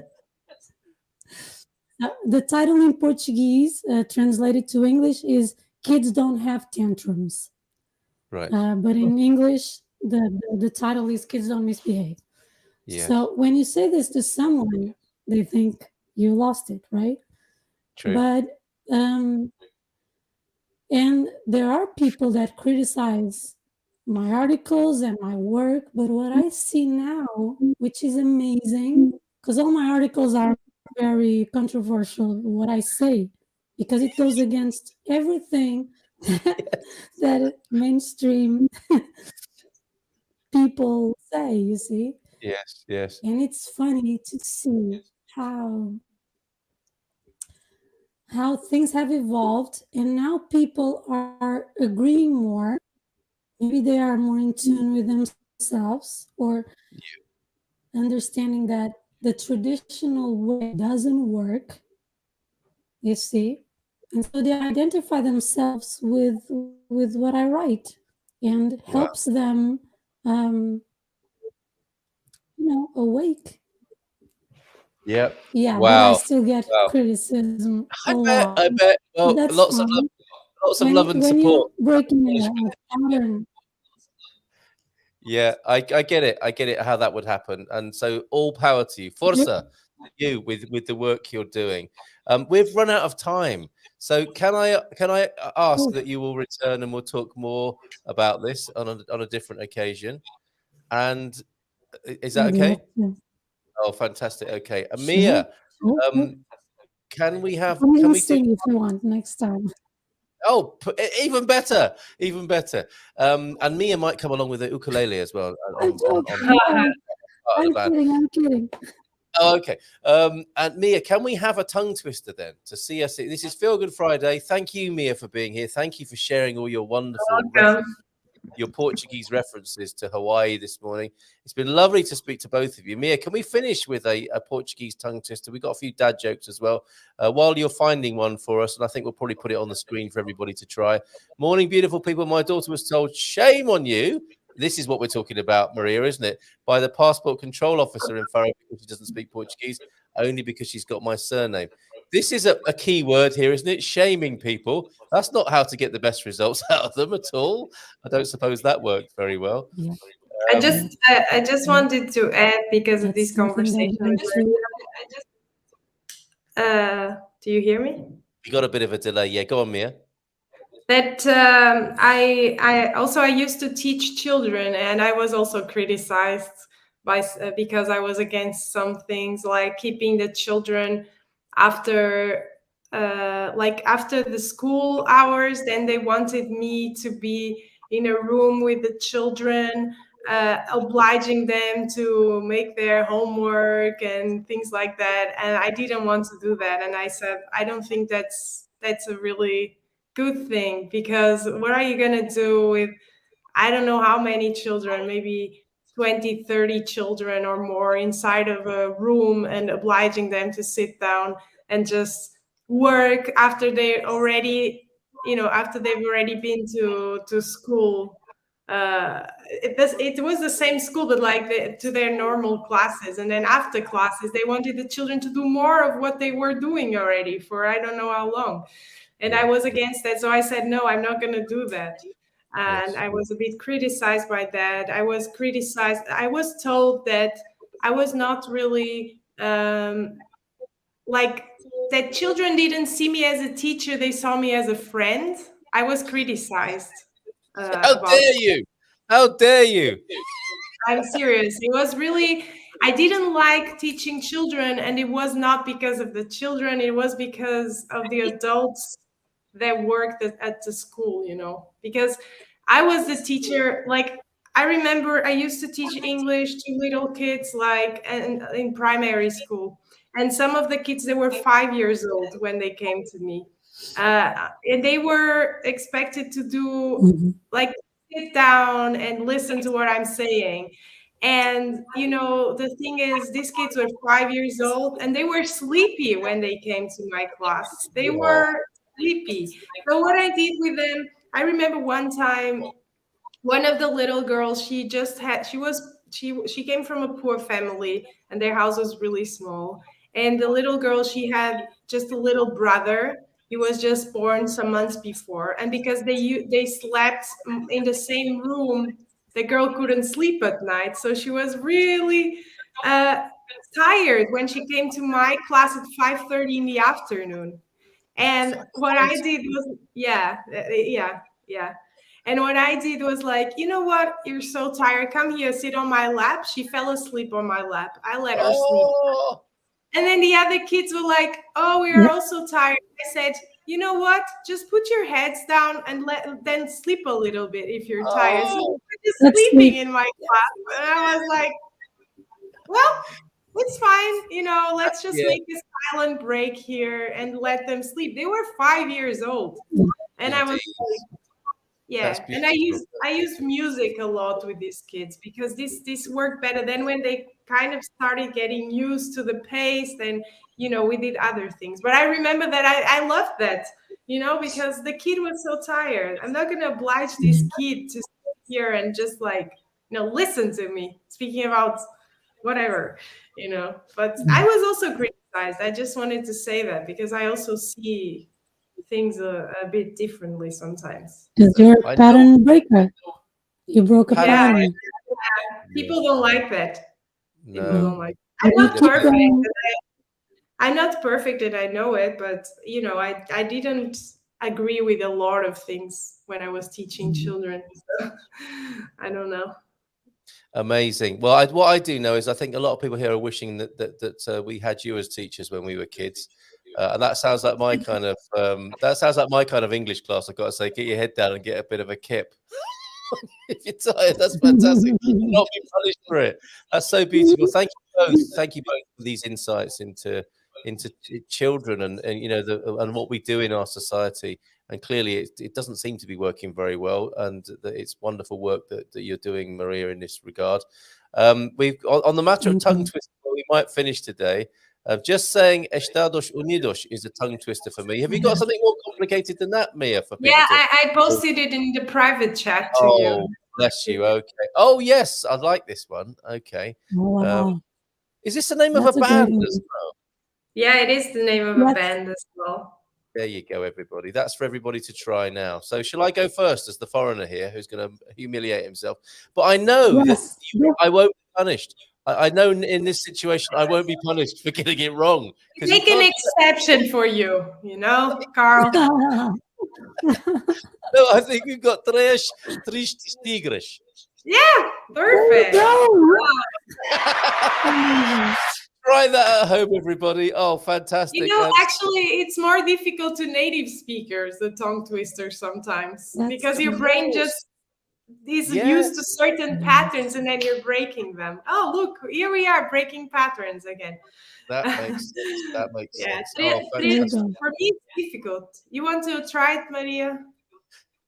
The title in Portuguese, translated to English, is Kids Don't Have Tantrums. Right. But in English, the title is Kids Don't Misbehave. Yes. So when you say this to someone, they think you lost it, right? True. But and there are people that criticize my articles and my work, but what I see now, which is amazing, because all my articles are very controversial, what I say, because it goes against everything that mainstream people say, you see. Yes. Yes. And it's funny to see how things have evolved and now people are agreeing more. Maybe they are more in tune with themselves or understanding that the traditional way doesn't work, you see. And so they identify themselves with what I write and Wow. helps them um, awake. Yep. Yeah, but I Wow. still get Wow. criticism a I bet. lot. I bet. But Well, that's fine. lots of When love you and when you're support. breaking a pattern, Yeah, I get it. I get it how that would happen. And so all power to you. you're, Forza. you with the work you're doing. We've run out of time, so can I ask that you will return and we'll talk more about this on a different occasion? And is that okay? Oh, fantastic. Okay, Amia, can we have? I'm Can gonna we do? sing if you want next time. Oh, even better, even better. And Mia might come along with the ukulele as well. I'm kidding. I'm kidding. Oh, okay. And Mia, can we have a tongue twister then to see us? This is Feel Good Friday. Thank you, Mia, for being here. Thank you for sharing all your wonderful your Portuguese references to Hawaii this morning. It's been lovely to speak to both of you. Mia, can we finish with a Portuguese tongue twister? We've got a few dad jokes as well. While you're finding one for us, and I think we'll probably put it on the screen for everybody to try. Morning, beautiful people. My daughter was told, shame on you. This is what we're talking about, Maria, isn't it? By the passport control officer in Faro because she doesn't speak Portuguese, only because she's got my surname. This is a key word here, isn't it? Shaming people. That's not how to get the best results out of them at all. I don't suppose that worked very well. Yeah. I just wanted to add, because of this conversation. Do you hear me? You got a bit of a delay. Yeah, go on, Mia. That I used to teach children, and I was also criticized because I was against some things, like keeping the children after the school hours. Then they wanted me to be in a room with the children, obliging them to make their homework and things like that. And I didn't want to do that. And I said, I don't think that's a really good thing, because what are you going to do with, I don't know how many children, maybe 20, 30 children or more inside of a room, and obliging them to sit down and just work after they've already been to school. It was the same school, but to their normal classes. And then after classes, they wanted the children to do more of what they were doing already for I don't know how long. And I was against that. So I said, no, I'm not going to do that. And I was a bit criticized by that. I was criticized. I was told that I was not really that children didn't see me as a teacher. They saw me as a friend. I was criticized. How dare you? How dare you? I'm serious. It was really, I didn't like teaching children, and it was not because of the children. It was because of the adults that worked at the school, because I was the teacher. I remember I used to teach English to little kids, in primary school. And some of the kids, they were 5 years old when they came to me. And they were expected to do sit down and listen to what I'm saying. And, the thing is, these kids were 5 years old, and they were sleepy when they came to my class. They were sleepy. So what I did with them, I remember one time, one of the little girls, she came from a poor family, and their house was really small. And the little girl, she had just a little brother. He was just born some months before. And because they slept in the same room, the girl couldn't sleep at night. So she was really tired when she came to my class at 5:30 in the afternoon. And what I did was, yeah. And what I did was you know what? You're so tired. Come here, sit on my lap. She fell asleep on my lap. I let her sleep. And then the other kids were like, oh, we are also tired. I said, you know what? Just put your heads down and then sleep a little bit if you're tired. So we're just sleeping in my class. And I was like, well, it's fine. Let's just make a silent break here and let them sleep. They were 5 years old. And I was like, yeah. And I use music a lot with these kids, because this worked better. Then when they kind of started getting used to the pace, then, we did other things. But I remember that I loved that, because the kid was so tired. I'm not going to oblige this kid to sit here and just listen to me speaking about whatever, But I was also criticized. I just wanted to say that, because I also see things a bit differently sometimes. Because you're a pattern breaker. You broke a pattern. Yeah. People don't like that. No. People don't like that. I'm not perfect. I'm not perfect and I know it, but you know, I didn't agree with a lot of things when I was teaching children. So, I don't know. Amazing. Well, what I do know is I think a lot of people here are wishing that we had you as teachers when we were kids. And that sounds like my kind of English class. I've got to say, get your head down and get a bit of a kip. If you're tired, that's fantastic. Not be punished for it. That's so beautiful. Thank you both. Thank you both for these insights into children and you know and what we do in our society. And clearly, it doesn't seem to be working very well. And it's wonderful work that you're doing, Maria, in this regard. We've on the matter of tongue twister, we might finish today. Just saying Estados Unidos is a tongue twister for me. Have you got something more complicated than that, Mia? For people I posted it in the private chat to you. Bless you. Okay. Oh, yes. I like this one. Okay. Wow. Is this the name of a band as well? Yeah, it is the name of a band as well. There you go, everybody. That's for everybody to try now. So shall I go first as the foreigner here who's going to humiliate himself? But I know that I won't be punished. I know in this situation I won't be punished for getting it wrong. Make an exception for you, you know, Carl. No, I think we've got tres tigres. Yeah, perfect. Try that at home, everybody. Oh, fantastic. You know, actually, it's more difficult to native speakers, the tongue twister sometimes, because your brain just is used to certain patterns and then you're breaking them. Oh, look, here we are breaking patterns again. That makes sense. That makes sense. For me, it's difficult. You want to try it, Maria?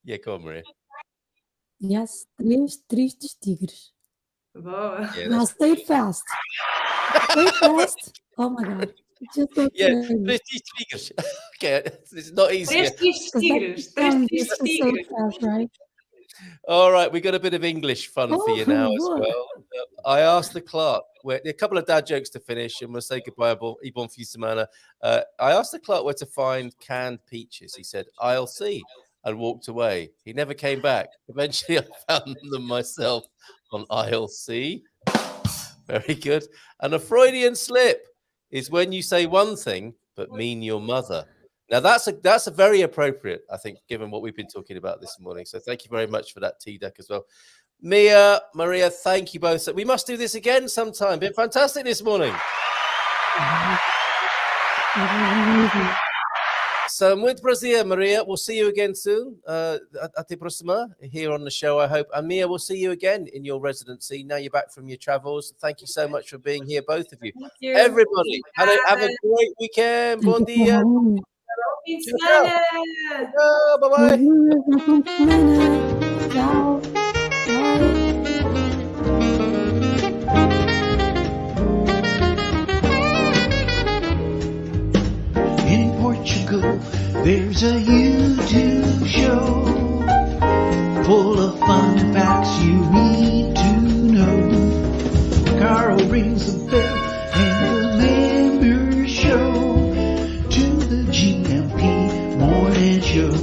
Yeah, come on, Maria. Yes, três tigres. Whoa. Yeah, now say it fast. Say it fast. Oh my God. Just tres tigres. Okay, it's not easy. Tres tigres. Fast, right? All right, we got a bit of English fun for you now as well. I asked the clerk, a couple of dad jokes to finish, and we'll say goodbye, Ibon Fisamana. I asked the clerk where to find canned peaches. He said, "I'll see," and walked away. He never came back. Eventually, I found them myself on aisle C. Very good. And a Freudian slip is when you say one thing but mean your mother. Now, that's a very appropriate, I think, given what we've been talking about this morning. So thank you very much for that tea deck as well. Mia, Maria, thank you both. We must do this again sometime. Been fantastic this morning. So, muito prazer, Maria. We'll see you again soon. Até próxima here on the show, I hope. And Mia, we'll see you again in your residency. Now you're back from your travels. Thank you so much for being here, both of you. Everybody, have a great weekend. Bon dia. Ciao, bye-bye. Ciao. In Portugal, there's a YouTube show full of fun facts you need to know. Carl rings the bell and the members show to the GMP morning show.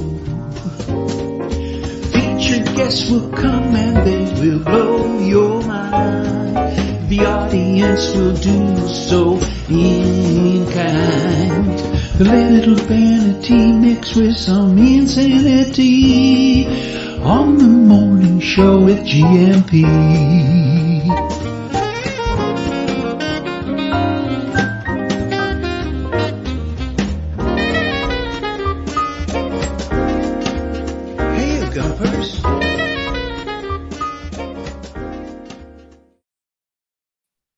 Featured guests will come and they will blow your mind. The audience will do so in kind. The little vanity mixed with some insanity on the morning show with GMP.